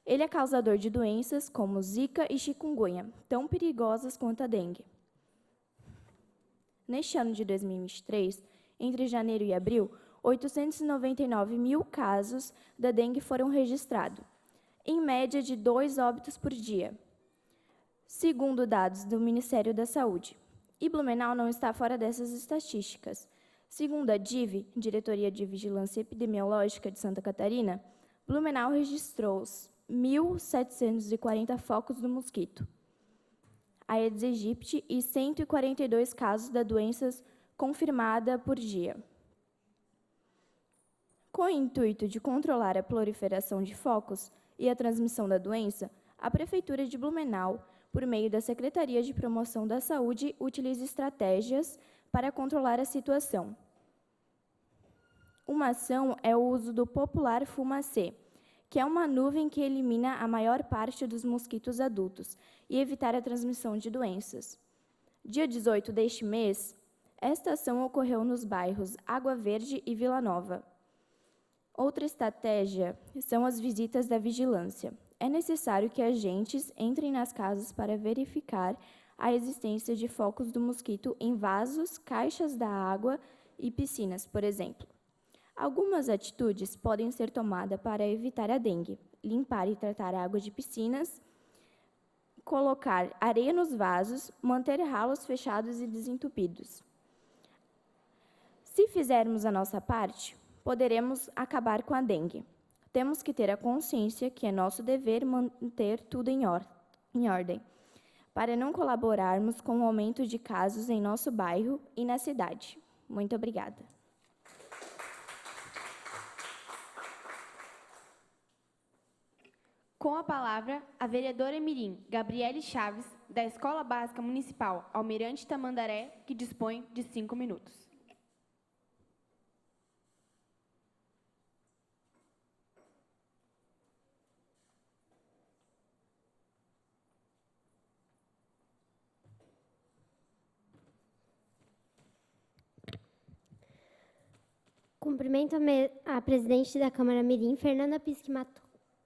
Ele é causador de doenças como zika e chikungunya, tão perigosas quanto a dengue. Neste ano de 2023, entre janeiro e abril, 899 mil casos da dengue foram registrados, em média de 2 óbitos por dia, segundo dados do Ministério da Saúde. E Blumenau não está fora dessas estatísticas. Segundo a DIV, Diretoria de Vigilância Epidemiológica de Santa Catarina, Blumenau registrou 1.740 focos do mosquito Aedes aegypti e 142 casos da doença confirmada por dia. Com o intuito de controlar a proliferação de focos e a transmissão da doença, a Prefeitura de Blumenau, por meio da Secretaria de Promoção da Saúde, utiliza estratégias para controlar a situação. Uma ação é o uso do popular fumacê, que é uma nuvem que elimina a maior parte dos mosquitos adultos e evitar a transmissão de doenças. Dia 18 deste mês, esta ação ocorreu nos bairros Água Verde e Vila Nova. Outra estratégia são as visitas da vigilância. É necessário que agentes entrem nas casas para verificar a existência de focos do mosquito em vasos, caixas da água e piscinas, por exemplo. Algumas atitudes podem ser tomadas para evitar a dengue: limpar e tratar a água de piscinas, colocar areia nos vasos, manter ralos fechados e desentupidos. Se fizermos a nossa parte, poderemos acabar com a dengue. Temos que ter a consciência que é nosso dever manter tudo em ordem. para não colaborarmos com o aumento de casos em nosso bairro e na cidade. Muito obrigada. Com a palavra, a vereadora mirim Gabriele Chaves, da Escola Básica Municipal Almirante Tamandaré, que dispõe de 5 minutos. Cumprimento a presidente da Câmara Mirim, Fernanda Pisque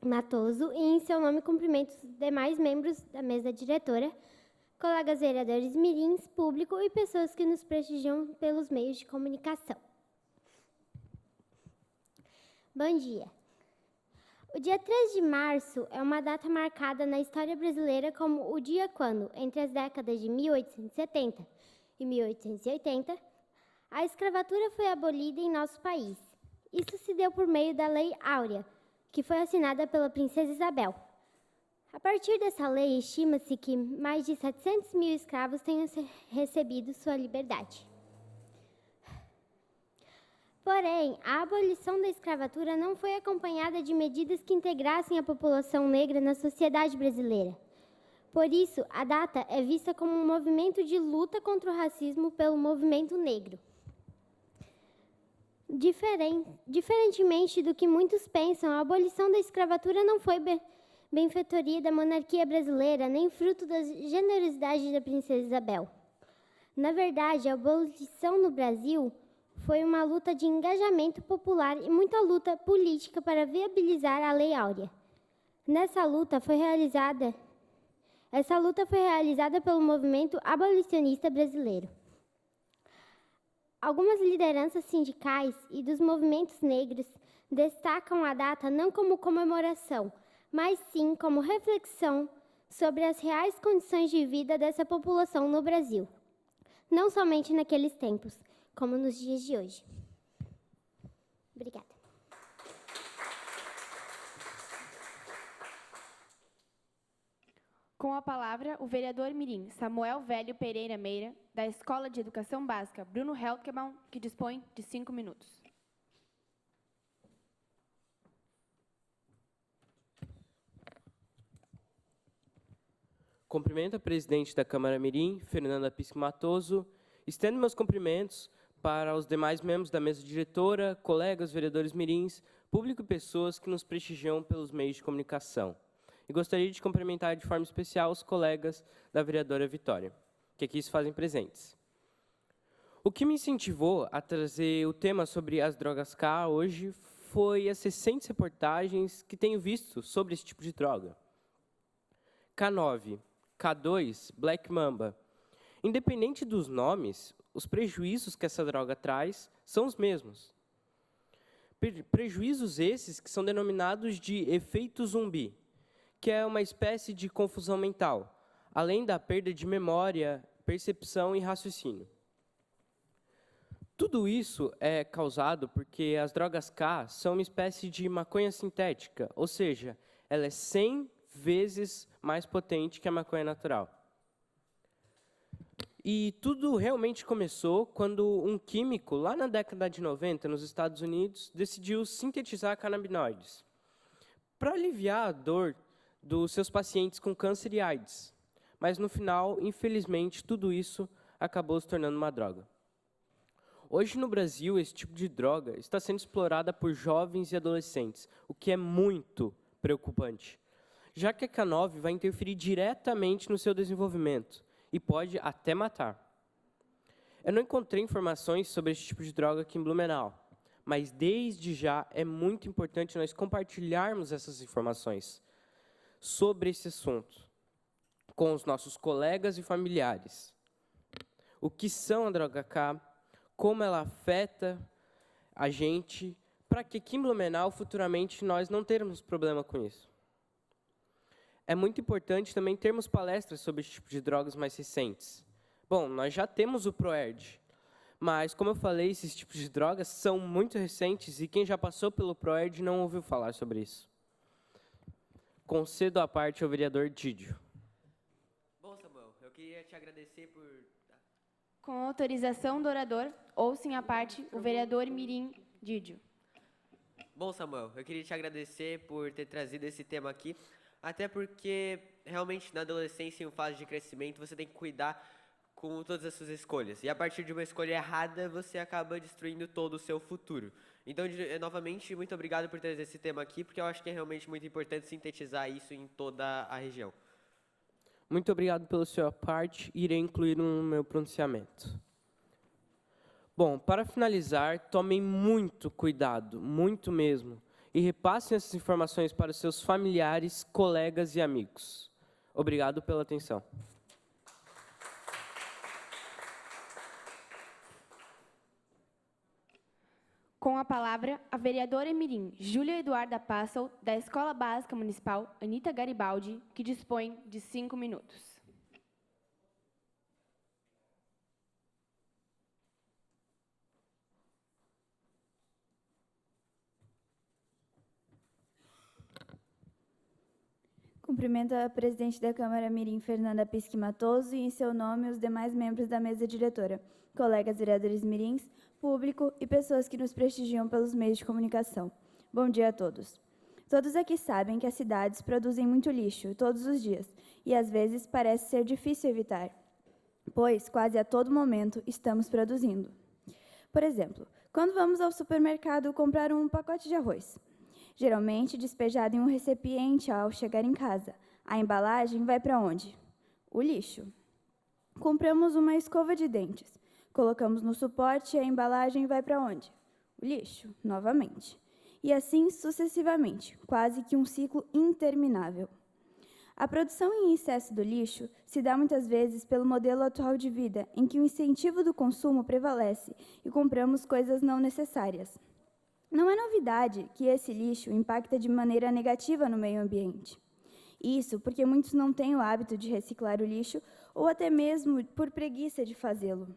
Matoso, e em seu nome cumprimento os demais membros da mesa diretora, colegas vereadores mirins, público e pessoas que nos prestigiam pelos meios de comunicação. Bom dia. O dia 3 de março é uma data marcada na história brasileira como o dia quando, entre as décadas de 1870 e 1880, a escravatura foi abolida em nosso país. Isso se deu por meio da Lei Áurea, que foi assinada pela Princesa Isabel. A partir dessa lei, estima-se que mais de 700 mil escravos tenham recebido sua liberdade. Porém, a abolição da escravatura não foi acompanhada de medidas que integrassem a população negra na sociedade brasileira. Por isso, a data é vista como um movimento de luta contra o racismo pelo movimento negro. Diferentemente do que muitos pensam, a abolição da escravatura não foi benfeitoria da monarquia brasileira, nem fruto da generosidade da princesa Isabel. Na verdade, a abolição no Brasil foi uma luta de engajamento popular e muita luta política para viabilizar a Lei Áurea. Essa luta foi realizada pelo movimento abolicionista brasileiro. Algumas lideranças sindicais e dos movimentos negros destacam a data não como comemoração, mas sim como reflexão sobre as reais condições de vida dessa população no Brasil, não somente naqueles tempos, como nos dias de hoje. Obrigada. Com a palavra, o vereador mirim Samuel Velho Pereira Meira, da Escola de Educação Básica Bruno Helkemann, que dispõe de 5 minutos. Cumprimento a presidente da Câmara Mirim, Fernanda Pisque Matoso. Estendo meus cumprimentos para os demais membros da mesa diretora, colegas vereadores mirins, público e pessoas que nos prestigiam pelos meios de comunicação. E gostaria de cumprimentar de forma especial os colegas da vereadora Vitória, que aqui se fazem presentes. O que me incentivou a trazer o tema sobre as drogas K hoje foi as recentes reportagens que tenho visto sobre esse tipo de droga. K9, K2, Black Mamba. Independente dos nomes, os prejuízos que essa droga traz são os mesmos. Prejuízos esses que são denominados de efeito zumbi, que é uma espécie de confusão mental, além da perda de memória, percepção e raciocínio. Tudo isso é causado porque as drogas K são uma espécie de maconha sintética, ou seja, ela é 100 vezes mais potente que a maconha natural. E tudo realmente começou quando um químico, lá na década de 90, nos Estados Unidos, decidiu sintetizar canabinoides para aliviar a dor dos seus pacientes com câncer e AIDS. Mas, no final, infelizmente, tudo isso acabou se tornando uma droga. Hoje, no Brasil, esse tipo de droga está sendo explorada por jovens e adolescentes, o que é muito preocupante, já que a K9 vai interferir diretamente no seu desenvolvimento e pode até matar. Eu não encontrei informações sobre esse tipo de droga aqui em Blumenau, mas desde já é muito importante nós compartilharmos essas informações sobre esse assunto com os nossos colegas e familiares. O que são a droga K, como ela afeta a gente, para que aqui em Blumenau, futuramente, nós não termos problema com isso. É muito importante também termos palestras sobre esse tipo de drogas mais recentes. Bom, nós já temos o ProERD, mas, como eu falei, esses tipos de drogas são muito recentes e quem já passou pelo ProERD não ouviu falar sobre isso. Concedo a parte ao vereador Didio. Bom, Samuel, queria te agradecer por... Com autorização do orador, ouçam à parte o vereador Mirim Didio. Bom, Samuel, eu queria te agradecer por ter trazido esse tema aqui, até porque realmente na adolescência, em fase de crescimento, você tem que cuidar com todas as suas escolhas. E a partir de uma escolha errada, você acaba destruindo todo o seu futuro. Então, novamente, muito obrigado por trazer esse tema aqui, porque eu acho que é realmente muito importante sintetizar isso em toda a região. Muito obrigado pela sua parte, irei incluir no meu pronunciamento. Bom, para finalizar, tomem muito cuidado, muito mesmo, e repassem essas informações para os seus familiares, colegas e amigos. Obrigado pela atenção. Com a palavra, a vereadora Mirim Júlia Eduarda Passel, da Escola Básica Municipal Anita Garibaldi, que dispõe de 5 minutos. Cumprimento a presidente da Câmara Mirim, Fernanda Pisque Matoso, e em seu nome os demais membros da mesa diretora, colegas vereadores mirins, público e pessoas que nos prestigiam pelos meios de comunicação. Bom dia a todos. Todos aqui sabem que as cidades produzem muito lixo todos os dias e às vezes parece ser difícil evitar, pois quase a todo momento estamos produzindo. Por exemplo, quando vamos ao supermercado comprar um pacote de arroz, geralmente despejado em um recipiente ao chegar em casa, a embalagem vai para onde? O lixo. Compramos uma escova de dentes, colocamos no suporte e a embalagem vai para onde? O lixo, novamente. E assim sucessivamente, quase que um ciclo interminável. A produção em excesso do lixo se dá muitas vezes pelo modelo atual de vida, em que o incentivo do consumo prevalece e compramos coisas não necessárias. Não é novidade que esse lixo impacta de maneira negativa no meio ambiente. Isso porque muitos não têm o hábito de reciclar o lixo ou até mesmo por preguiça de fazê-lo.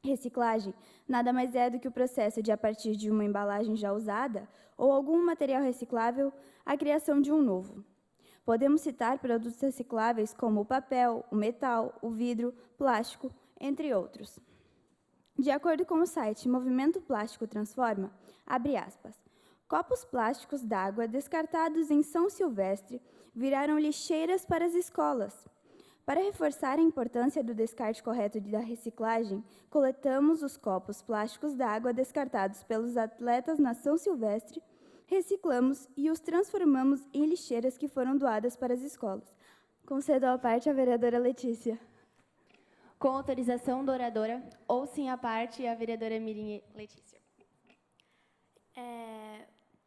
Reciclagem nada mais é do que o processo de, a partir de uma embalagem já usada ou algum material reciclável, a criação de um novo. Podemos citar produtos recicláveis como o papel, o metal, o vidro, plástico, entre outros. De acordo com o site Movimento Plástico Transforma, abre aspas, copos plásticos d'água descartados em São Silvestre viraram lixeiras para as escolas. Para reforçar a importância do descarte correto da reciclagem, coletamos os copos plásticos d'água descartados pelos atletas na São Silvestre, reciclamos e os transformamos em lixeiras que foram doadas para as escolas. Concedo à parte a vereadora Letícia. Com autorização da oradora, ouçam à parte a vereadora Mirim Letícia.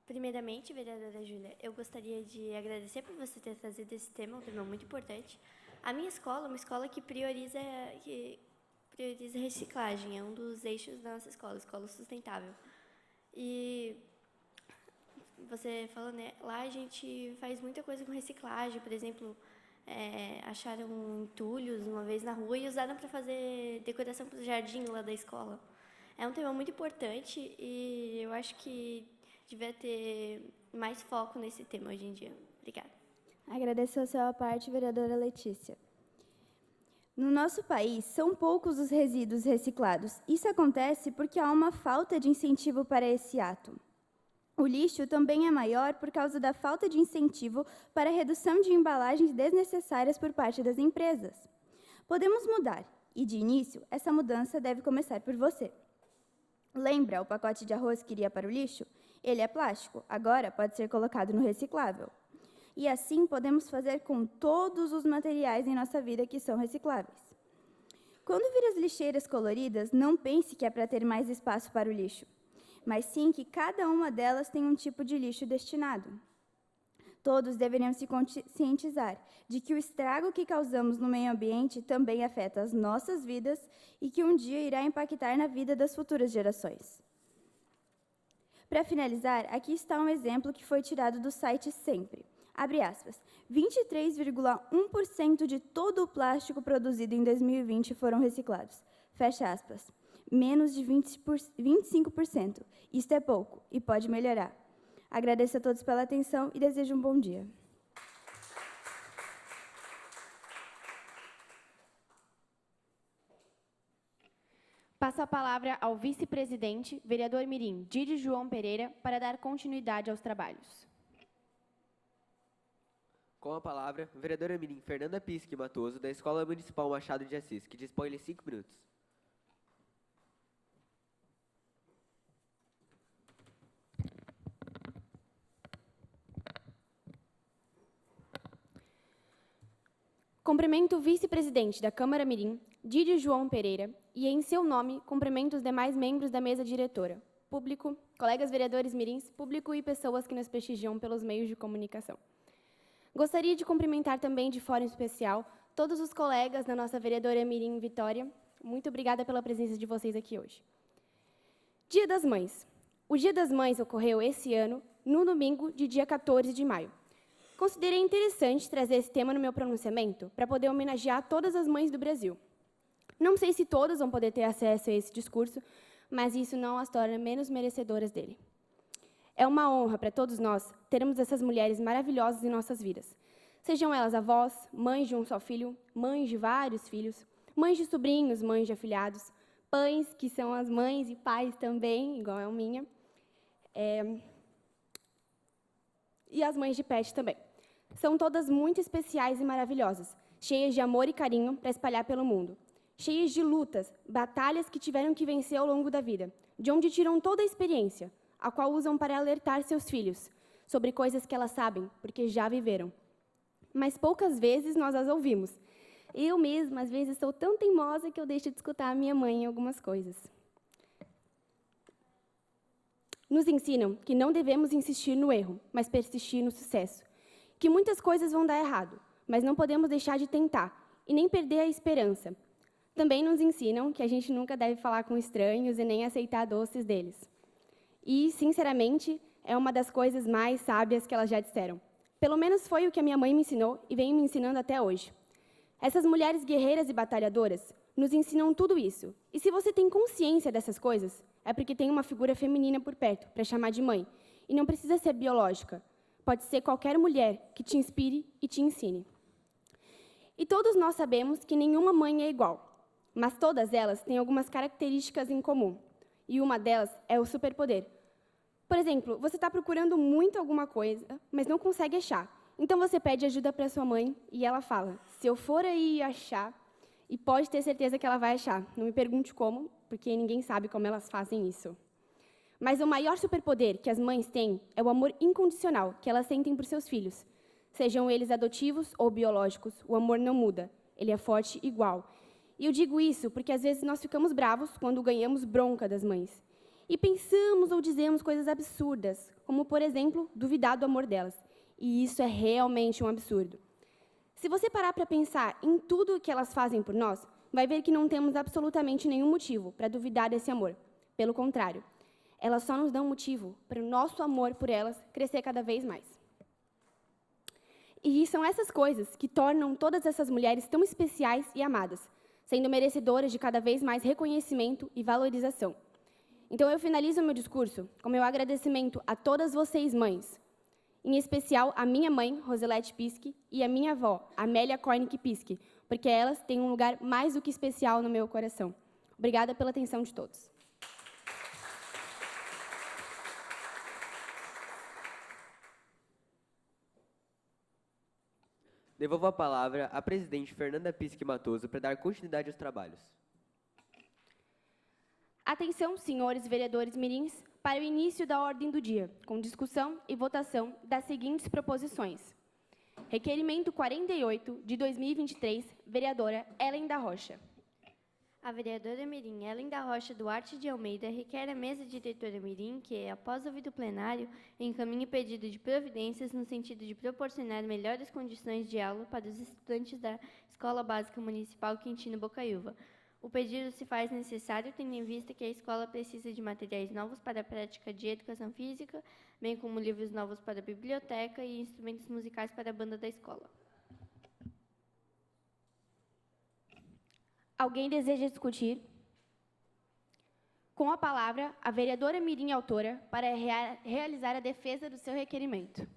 Primeiramente, vereadora Júlia, eu gostaria de agradecer por você ter trazido esse tema, um tema muito importante. A minha escola é uma escola que prioriza reciclagem, é um dos eixos da nossa escola, escola sustentável. E você falou, né, lá a gente faz muita coisa com reciclagem, por exemplo, acharam entulhos uma vez na rua e usaram para fazer decoração para o jardim lá da escola. É um tema muito importante e eu acho que devia ter mais foco nesse tema hoje em dia. Obrigada. Agradeço a sua parte, vereadora Letícia. No nosso país, são poucos os resíduos reciclados. Isso acontece porque há uma falta de incentivo para esse ato. O lixo também é maior por causa da falta de incentivo para a redução de embalagens desnecessárias por parte das empresas. Podemos mudar, e de início, essa mudança deve começar por você. Lembra o pacote de arroz que iria para o lixo? Ele é plástico, agora pode ser colocado no reciclável. E assim podemos fazer com todos os materiais em nossa vida que são recicláveis. Quando vir as lixeiras coloridas, não pense que é para ter mais espaço para o lixo, mas sim que cada uma delas tem um tipo de lixo destinado. Todos deveriam se conscientizar de que o estrago que causamos no meio ambiente também afeta as nossas vidas e que um dia irá impactar na vida das futuras gerações. Para finalizar, aqui está um exemplo que foi tirado do site Sempre. Abre aspas, 23,1% de todo o plástico produzido em 2020 foram reciclados. Fecha aspas. Menos de 25%. Isto é pouco e pode melhorar. Agradeço a todos pela atenção e desejo um bom dia. a palavra ao vice-presidente, vereador mirim Didi João Pereira, para dar continuidade aos trabalhos. Com a palavra, vereadora mirim Fernanda Pisque Matoso, da Escola Municipal Machado de Assis, que dispõe de 5 minutos. Cumprimento o vice-presidente da Câmara Mirim, Didi João Pereira, e, em seu nome, cumprimento os demais membros da mesa diretora, público, colegas vereadores mirins, público e pessoas que nos prestigiam pelos meios de comunicação. Gostaria de cumprimentar também, de forma especial, todos os colegas da nossa vereadora mirim Vitória. Muito obrigada pela presença de vocês aqui hoje. Dia das Mães. O Dia das Mães ocorreu esse ano, no domingo de dia 14 de maio. Considerei interessante trazer esse tema no meu pronunciamento para poder homenagear todas as mães do Brasil. Não sei se todas vão poder ter acesso a esse discurso, mas isso não as torna menos merecedoras dele. É uma honra para todos nós termos essas mulheres maravilhosas em nossas vidas. Sejam elas avós, mães de um só filho, mães de vários filhos, mães de sobrinhos, mães de afilhados, pães, que são as mães e pais também, igual a minha, e as mães de pet também. São todas muito especiais e maravilhosas, cheias de amor e carinho para espalhar pelo mundo. Cheias de lutas, batalhas que tiveram que vencer ao longo da vida, de onde tiram toda a experiência, a qual usam para alertar seus filhos sobre coisas que elas sabem, porque já viveram. Mas poucas vezes nós as ouvimos. Eu mesma, às vezes, sou tão teimosa que eu deixo de escutar a minha mãe em algumas coisas. Nos ensinam que não devemos insistir no erro, mas persistir no sucesso. Que muitas coisas vão dar errado, mas não podemos deixar de tentar e nem perder a esperança. Também nos ensinam que a gente nunca deve falar com estranhos e nem aceitar doces deles. E, sinceramente, é uma das coisas mais sábias que elas já disseram. Pelo menos foi o que a minha mãe me ensinou e vem me ensinando até hoje. Essas mulheres guerreiras e batalhadoras nos ensinam tudo isso. E se você tem consciência dessas coisas, é porque tem uma figura feminina por perto para chamar de mãe. E não precisa ser biológica. Pode ser qualquer mulher que te inspire e te ensine. E todos nós sabemos que nenhuma mãe é igual. Mas todas elas têm algumas características em comum. E uma delas é o superpoder. Por exemplo, você está procurando muito alguma coisa, mas não consegue achar. Então você pede ajuda para sua mãe e ela fala: se eu for aí achar, e pode ter certeza que ela vai achar. Não me pergunte como, porque ninguém sabe como elas fazem isso. Mas o maior superpoder que as mães têm é o amor incondicional que elas sentem por seus filhos. Sejam eles adotivos ou biológicos, o amor não muda. Ele é forte igual. E eu digo isso porque às vezes nós ficamos bravos quando ganhamos bronca das mães. E pensamos ou dizemos coisas absurdas, como, por exemplo, duvidar do amor delas. E isso é realmente um absurdo. Se você parar para pensar em tudo o que elas fazem por nós, vai ver que não temos absolutamente nenhum motivo para duvidar desse amor. Pelo contrário, elas só nos dão motivo para o nosso amor por elas crescer cada vez mais. E são essas coisas que tornam todas essas mulheres tão especiais e amadas, sendo merecedoras de cada vez mais reconhecimento e valorização. Então, eu finalizo o meu discurso com meu agradecimento a todas vocês, mães, em especial a minha mãe, Roselete Pisque, e a minha avó, Amélia Kornick Pisque, porque elas têm um lugar mais do que especial no meu coração. Obrigada pela atenção de todos. Devolvo a palavra à presidente Fernanda Pisque Matoso para dar continuidade aos trabalhos. Atenção, senhores vereadores mirins, para o início da ordem do dia, com discussão e votação das seguintes proposições. Requerimento 48, de 2023, vereadora Ellen da Rocha. A vereadora mirim Ellen da Rocha Duarte de Almeida requer à mesa diretora mirim que, após ouvido o plenário, encaminhe pedido de providências no sentido de proporcionar melhores condições de aula para os estudantes da Escola Básica Municipal Quintino Bocaiúva. O pedido se faz necessário tendo em vista que a escola precisa de materiais novos para a prática de educação física, bem como livros novos para a biblioteca e instrumentos musicais para a banda da escola. Alguém deseja discutir? Com a palavra, a vereadora mirim autora para realizar a defesa do seu requerimento.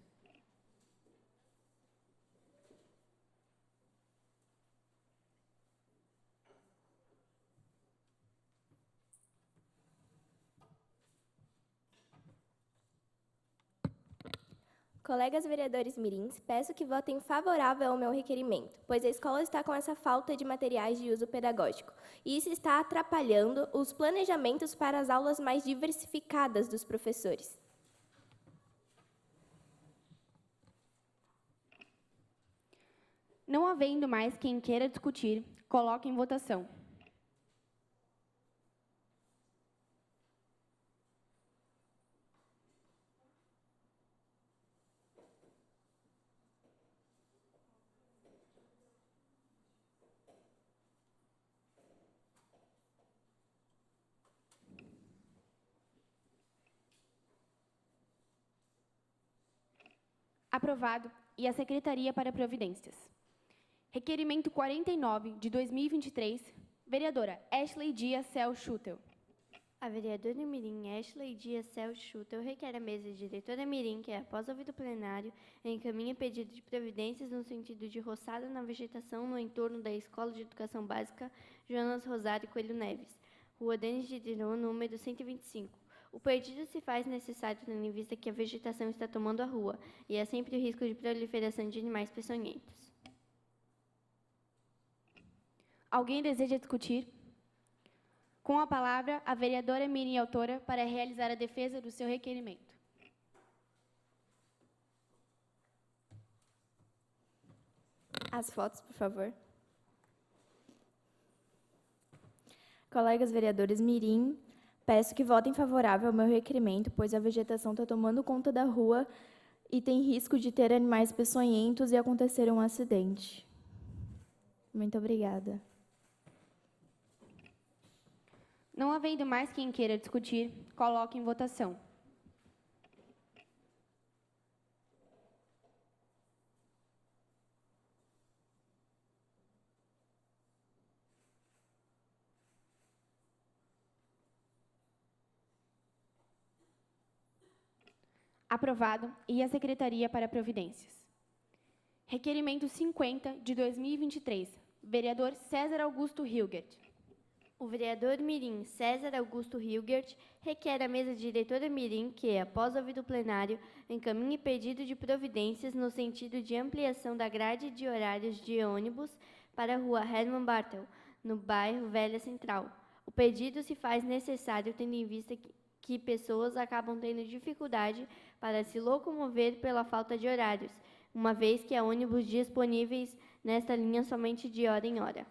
Colegas vereadores mirins, peço que votem favorável ao meu requerimento, pois a escola está com essa falta de materiais de uso pedagógico, e isso está atrapalhando os planejamentos para as aulas mais diversificadas dos professores. Não havendo mais quem queira discutir, coloque em votação. Aprovado. E a Secretaria para Providências. Requerimento 49, de 2023, vereadora Ashley Dias Cel Schutel. A vereadora mirim Ashley Dias Cel Schutel requer à mesa diretora mirim que, após ouvido o plenário, encaminhe pedido de providências no sentido de roçada na vegetação no entorno da Escola de Educação Básica Jonas Rosário Coelho Neves, Rua Denis Diderot, número 125. O pedido se faz necessário tendo em vista que a vegetação está tomando a rua e há sempre o risco de proliferação de animais peçonhentos. Alguém deseja discutir? Com a palavra, a vereadora Miriam autora para realizar a defesa do seu requerimento. As fotos, por favor. Colegas vereadores mirim, peço que votem favorável ao meu requerimento, pois a vegetação está tomando conta da rua e tem risco de ter animais peçonhentos e acontecer um acidente. Muito obrigada. Não havendo mais quem queira discutir, coloque em votação. Aprovado. E a Secretaria para Providências. Requerimento 50, de 2023, vereador César Augusto Hilgert. O vereador mirim César Augusto Hilgert requer à mesa diretora mirim que, após ouvido o plenário, encaminhe pedido de providências no sentido de ampliação da grade de horários de ônibus para a rua Hermann Bartel, no bairro Velha Central. O pedido se faz necessário tendo em vista que pessoas acabam tendo dificuldade para se locomover pela falta de horários, uma vez que há ônibus disponíveis nesta linha somente de hora em hora.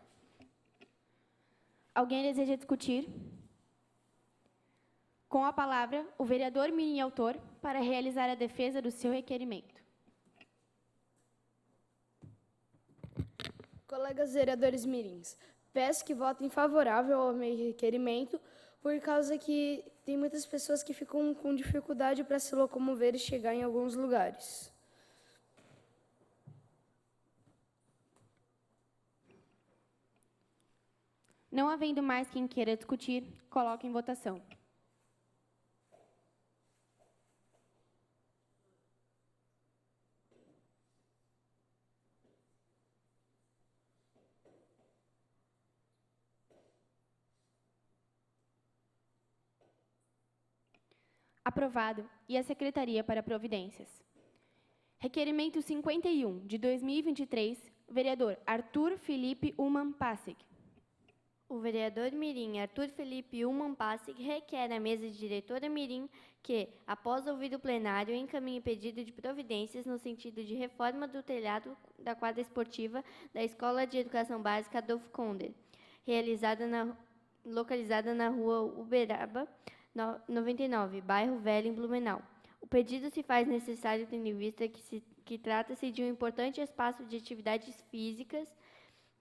Alguém deseja discutir? Com a palavra, o vereador mirim autor para realizar a defesa do seu requerimento. Colegas vereadores mirins, peço que votem favorável ao meu requerimento, por causa que tem muitas pessoas que ficam com dificuldade para se locomover e chegar em alguns lugares. Não havendo mais quem queira discutir, coloque em votação. Aprovado. E a Secretaria para Providências. Requerimento 51, de 2023, vereador Arthur Felipe Uman Passig. O vereador mirim Arthur Felipe Uman Passig requer à mesa diretora mirim que, após ouvir o plenário, encaminhe pedido de providências no sentido de reforma do telhado da quadra esportiva da Escola de Educação Básica Adolfo Konder, localizada na rua Uberaba, 99, bairro Velho, em Blumenau. O pedido se faz necessário tendo em vista que trata-se de um importante espaço de atividades físicas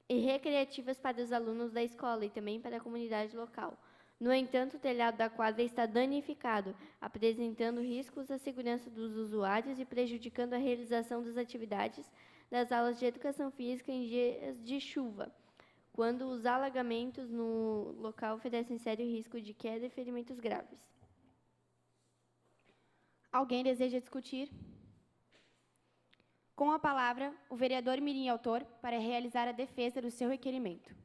e recreativas para os alunos da escola e também para a comunidade local. No entanto, o telhado da quadra está danificado, apresentando riscos à segurança dos usuários e prejudicando a realização das atividades das aulas de educação física em dias de chuva, quando os alagamentos no local oferecem sério risco de queda e ferimentos graves. Alguém deseja discutir? Com a palavra, o vereador mirim autor para realizar a defesa do seu requerimento.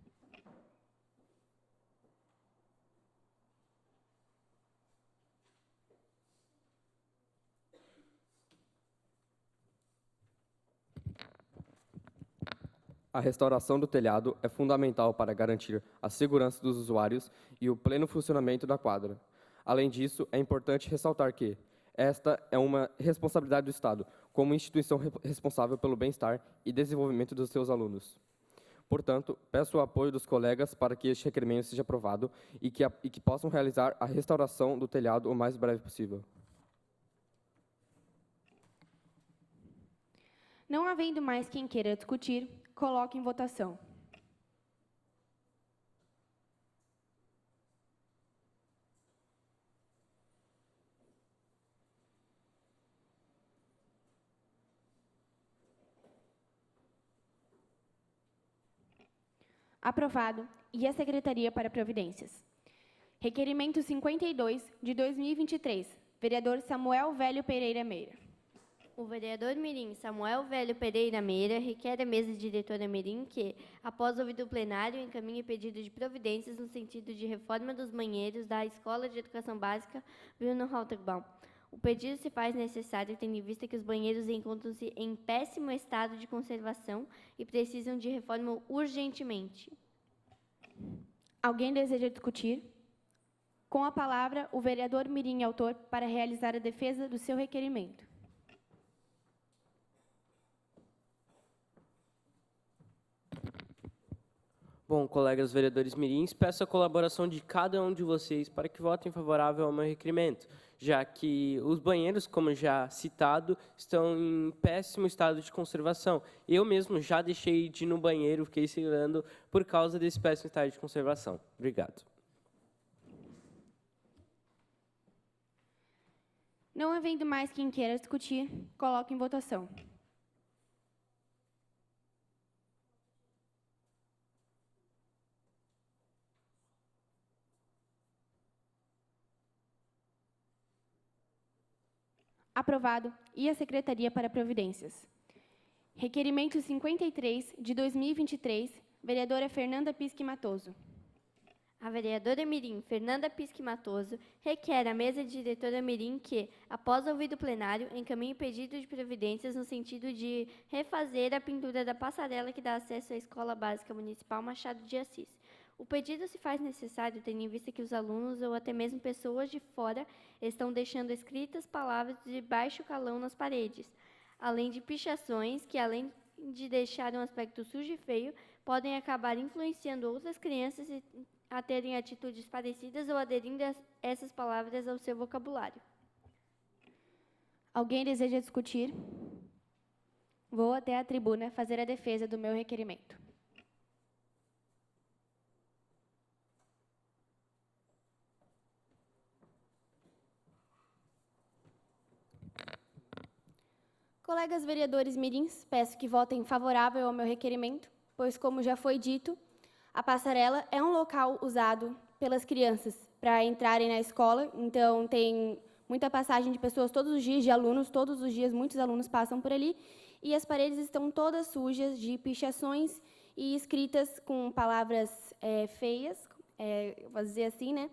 A restauração do telhado é fundamental para garantir a segurança dos usuários e o pleno funcionamento da quadra. Além disso, é importante ressaltar que esta é uma responsabilidade do Estado, como instituição responsável pelo bem-estar e desenvolvimento dos seus alunos. Portanto, peço o apoio dos colegas para que este requerimento seja aprovado e que possam realizar a restauração do telhado o mais breve possível. Não havendo mais quem queira discutir, coloque em votação. Aprovado. E a Secretaria para Providências. Requerimento 52, de 2023. Vereador Samuel Velho Pereira Meira. O vereador mirim Samuel Velho Pereira Meira requer à mesa diretora mirim que, após ouvido o plenário, encaminhe pedido de providências no sentido de reforma dos banheiros da Escola de Educação Básica Bruno Halterbaum. O pedido se faz necessário tendo em vista que os banheiros encontram-se em péssimo estado de conservação e precisam de reforma urgentemente. Alguém deseja discutir? Com a palavra, o vereador mirim autor para realizar a defesa do seu requerimento. Bom, colegas vereadores mirins, peço a colaboração de cada um de vocês para que votem favorável ao meu requerimento, já que os banheiros, como já citado, estão em péssimo estado de conservação. Eu mesmo já deixei de ir no banheiro, fiquei segurando por causa desse péssimo estado de conservação. Obrigado. Não havendo mais quem queira discutir, coloque em votação. Aprovado. E a Secretaria para Providências. Requerimento 53, de 2023, vereadora Fernanda Pisque Matoso. A vereadora mirim Fernanda Pisque Matoso requer à mesa diretora mirim que, após ouvido o plenário, encaminhe pedido de providências no sentido de refazer a pintura da passarela que dá acesso à Escola Básica Municipal Machado de Assis. O pedido se faz necessário tendo em vista que os alunos ou até mesmo pessoas de fora estão deixando escritas palavras de baixo calão nas paredes, além de pichações que, além de deixar um aspecto sujo e feio, podem acabar influenciando outras crianças a terem atitudes parecidas ou aderindo a essas palavras ao seu vocabulário. Alguém deseja discutir? Vou até a tribuna fazer a defesa do meu requerimento. Colegas vereadores mirins, peço que votem favorável ao meu requerimento, pois, como já foi dito, a passarela é um local usado pelas crianças para entrarem na escola, então tem muita passagem de pessoas todos os dias, de alunos, todos os dias muitos alunos passam por ali, e as paredes estão todas sujas de pichações e escritas com palavras feias, vou dizer assim, né?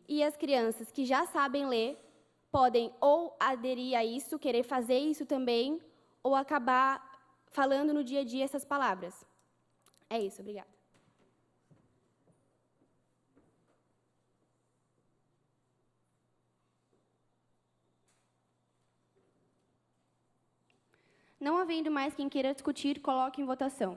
E as crianças que já sabem ler podem ou aderir a isso, querer fazer isso também, ou acabar falando no dia a dia essas palavras. É isso, obrigada. Não havendo mais quem queira discutir, coloque em votação.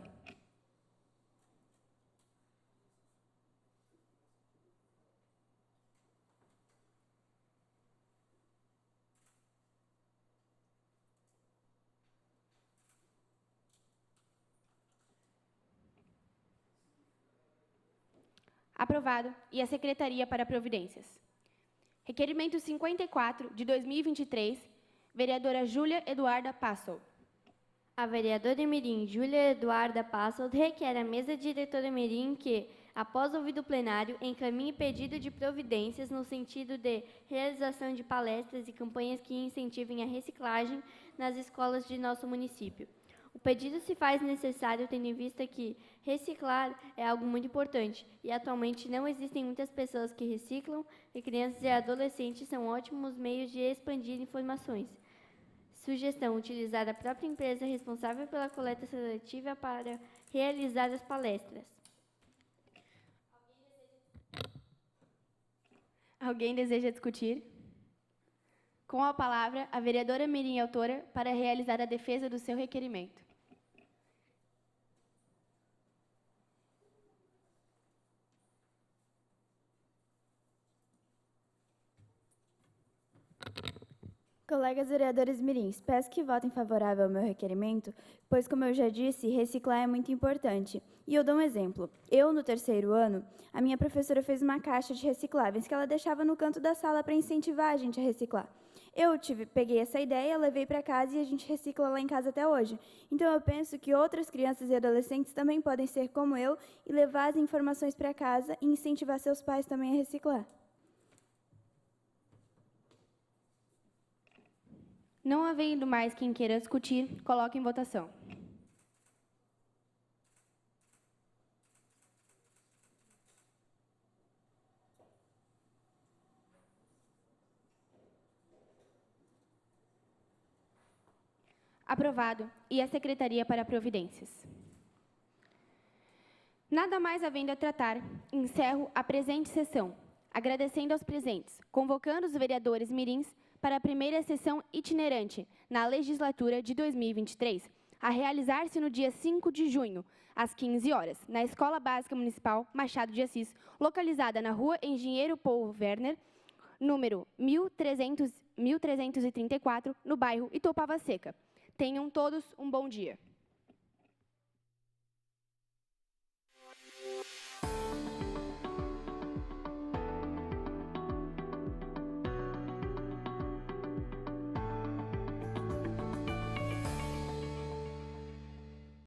Aprovado. E a Secretaria para Providências. Requerimento 54, de 2023, vereadora Júlia Eduarda Passol. A vereadora mirim Júlia Eduarda Passol requer à mesa diretora mirim que, após ouvido o plenário, encaminhe pedido de providências no sentido de realização de palestras e campanhas que incentivem a reciclagem nas escolas de nosso município. O pedido se faz necessário tendo em vista que reciclar é algo muito importante e atualmente não existem muitas pessoas que reciclam e crianças e adolescentes são ótimos meios de expandir informações. Sugestão: utilizar a própria empresa responsável pela coleta seletiva para realizar as palestras. Alguém deseja discutir? Com a palavra, a vereadora Mirim autora para realizar a defesa do seu requerimento. Colegas vereadores mirins, peço que votem favorável ao meu requerimento, pois, como eu já disse, reciclar é muito importante. E eu dou um exemplo. Eu, no 3º ano, a minha professora fez uma caixa de recicláveis que ela deixava no canto da sala para incentivar a gente a reciclar. Peguei essa ideia, levei para casa e a gente recicla lá em casa até hoje. Então, eu penso que outras crianças e adolescentes também podem ser como eu e levar as informações para casa e incentivar seus pais também a reciclar. Não havendo mais quem queira discutir, coloque em votação. Aprovado. E a Secretaria para Providências. Nada mais havendo a tratar, encerro a presente sessão, agradecendo aos presentes, convocando os vereadores mirins para a primeira sessão itinerante na legislatura de 2023, a realizar-se no dia 5 de junho, às 15 horas, na Escola Básica Municipal Machado de Assis, localizada na Rua Engenheiro Paul Werner, número 1334, no bairro Itopava Seca. Tenham todos um bom dia.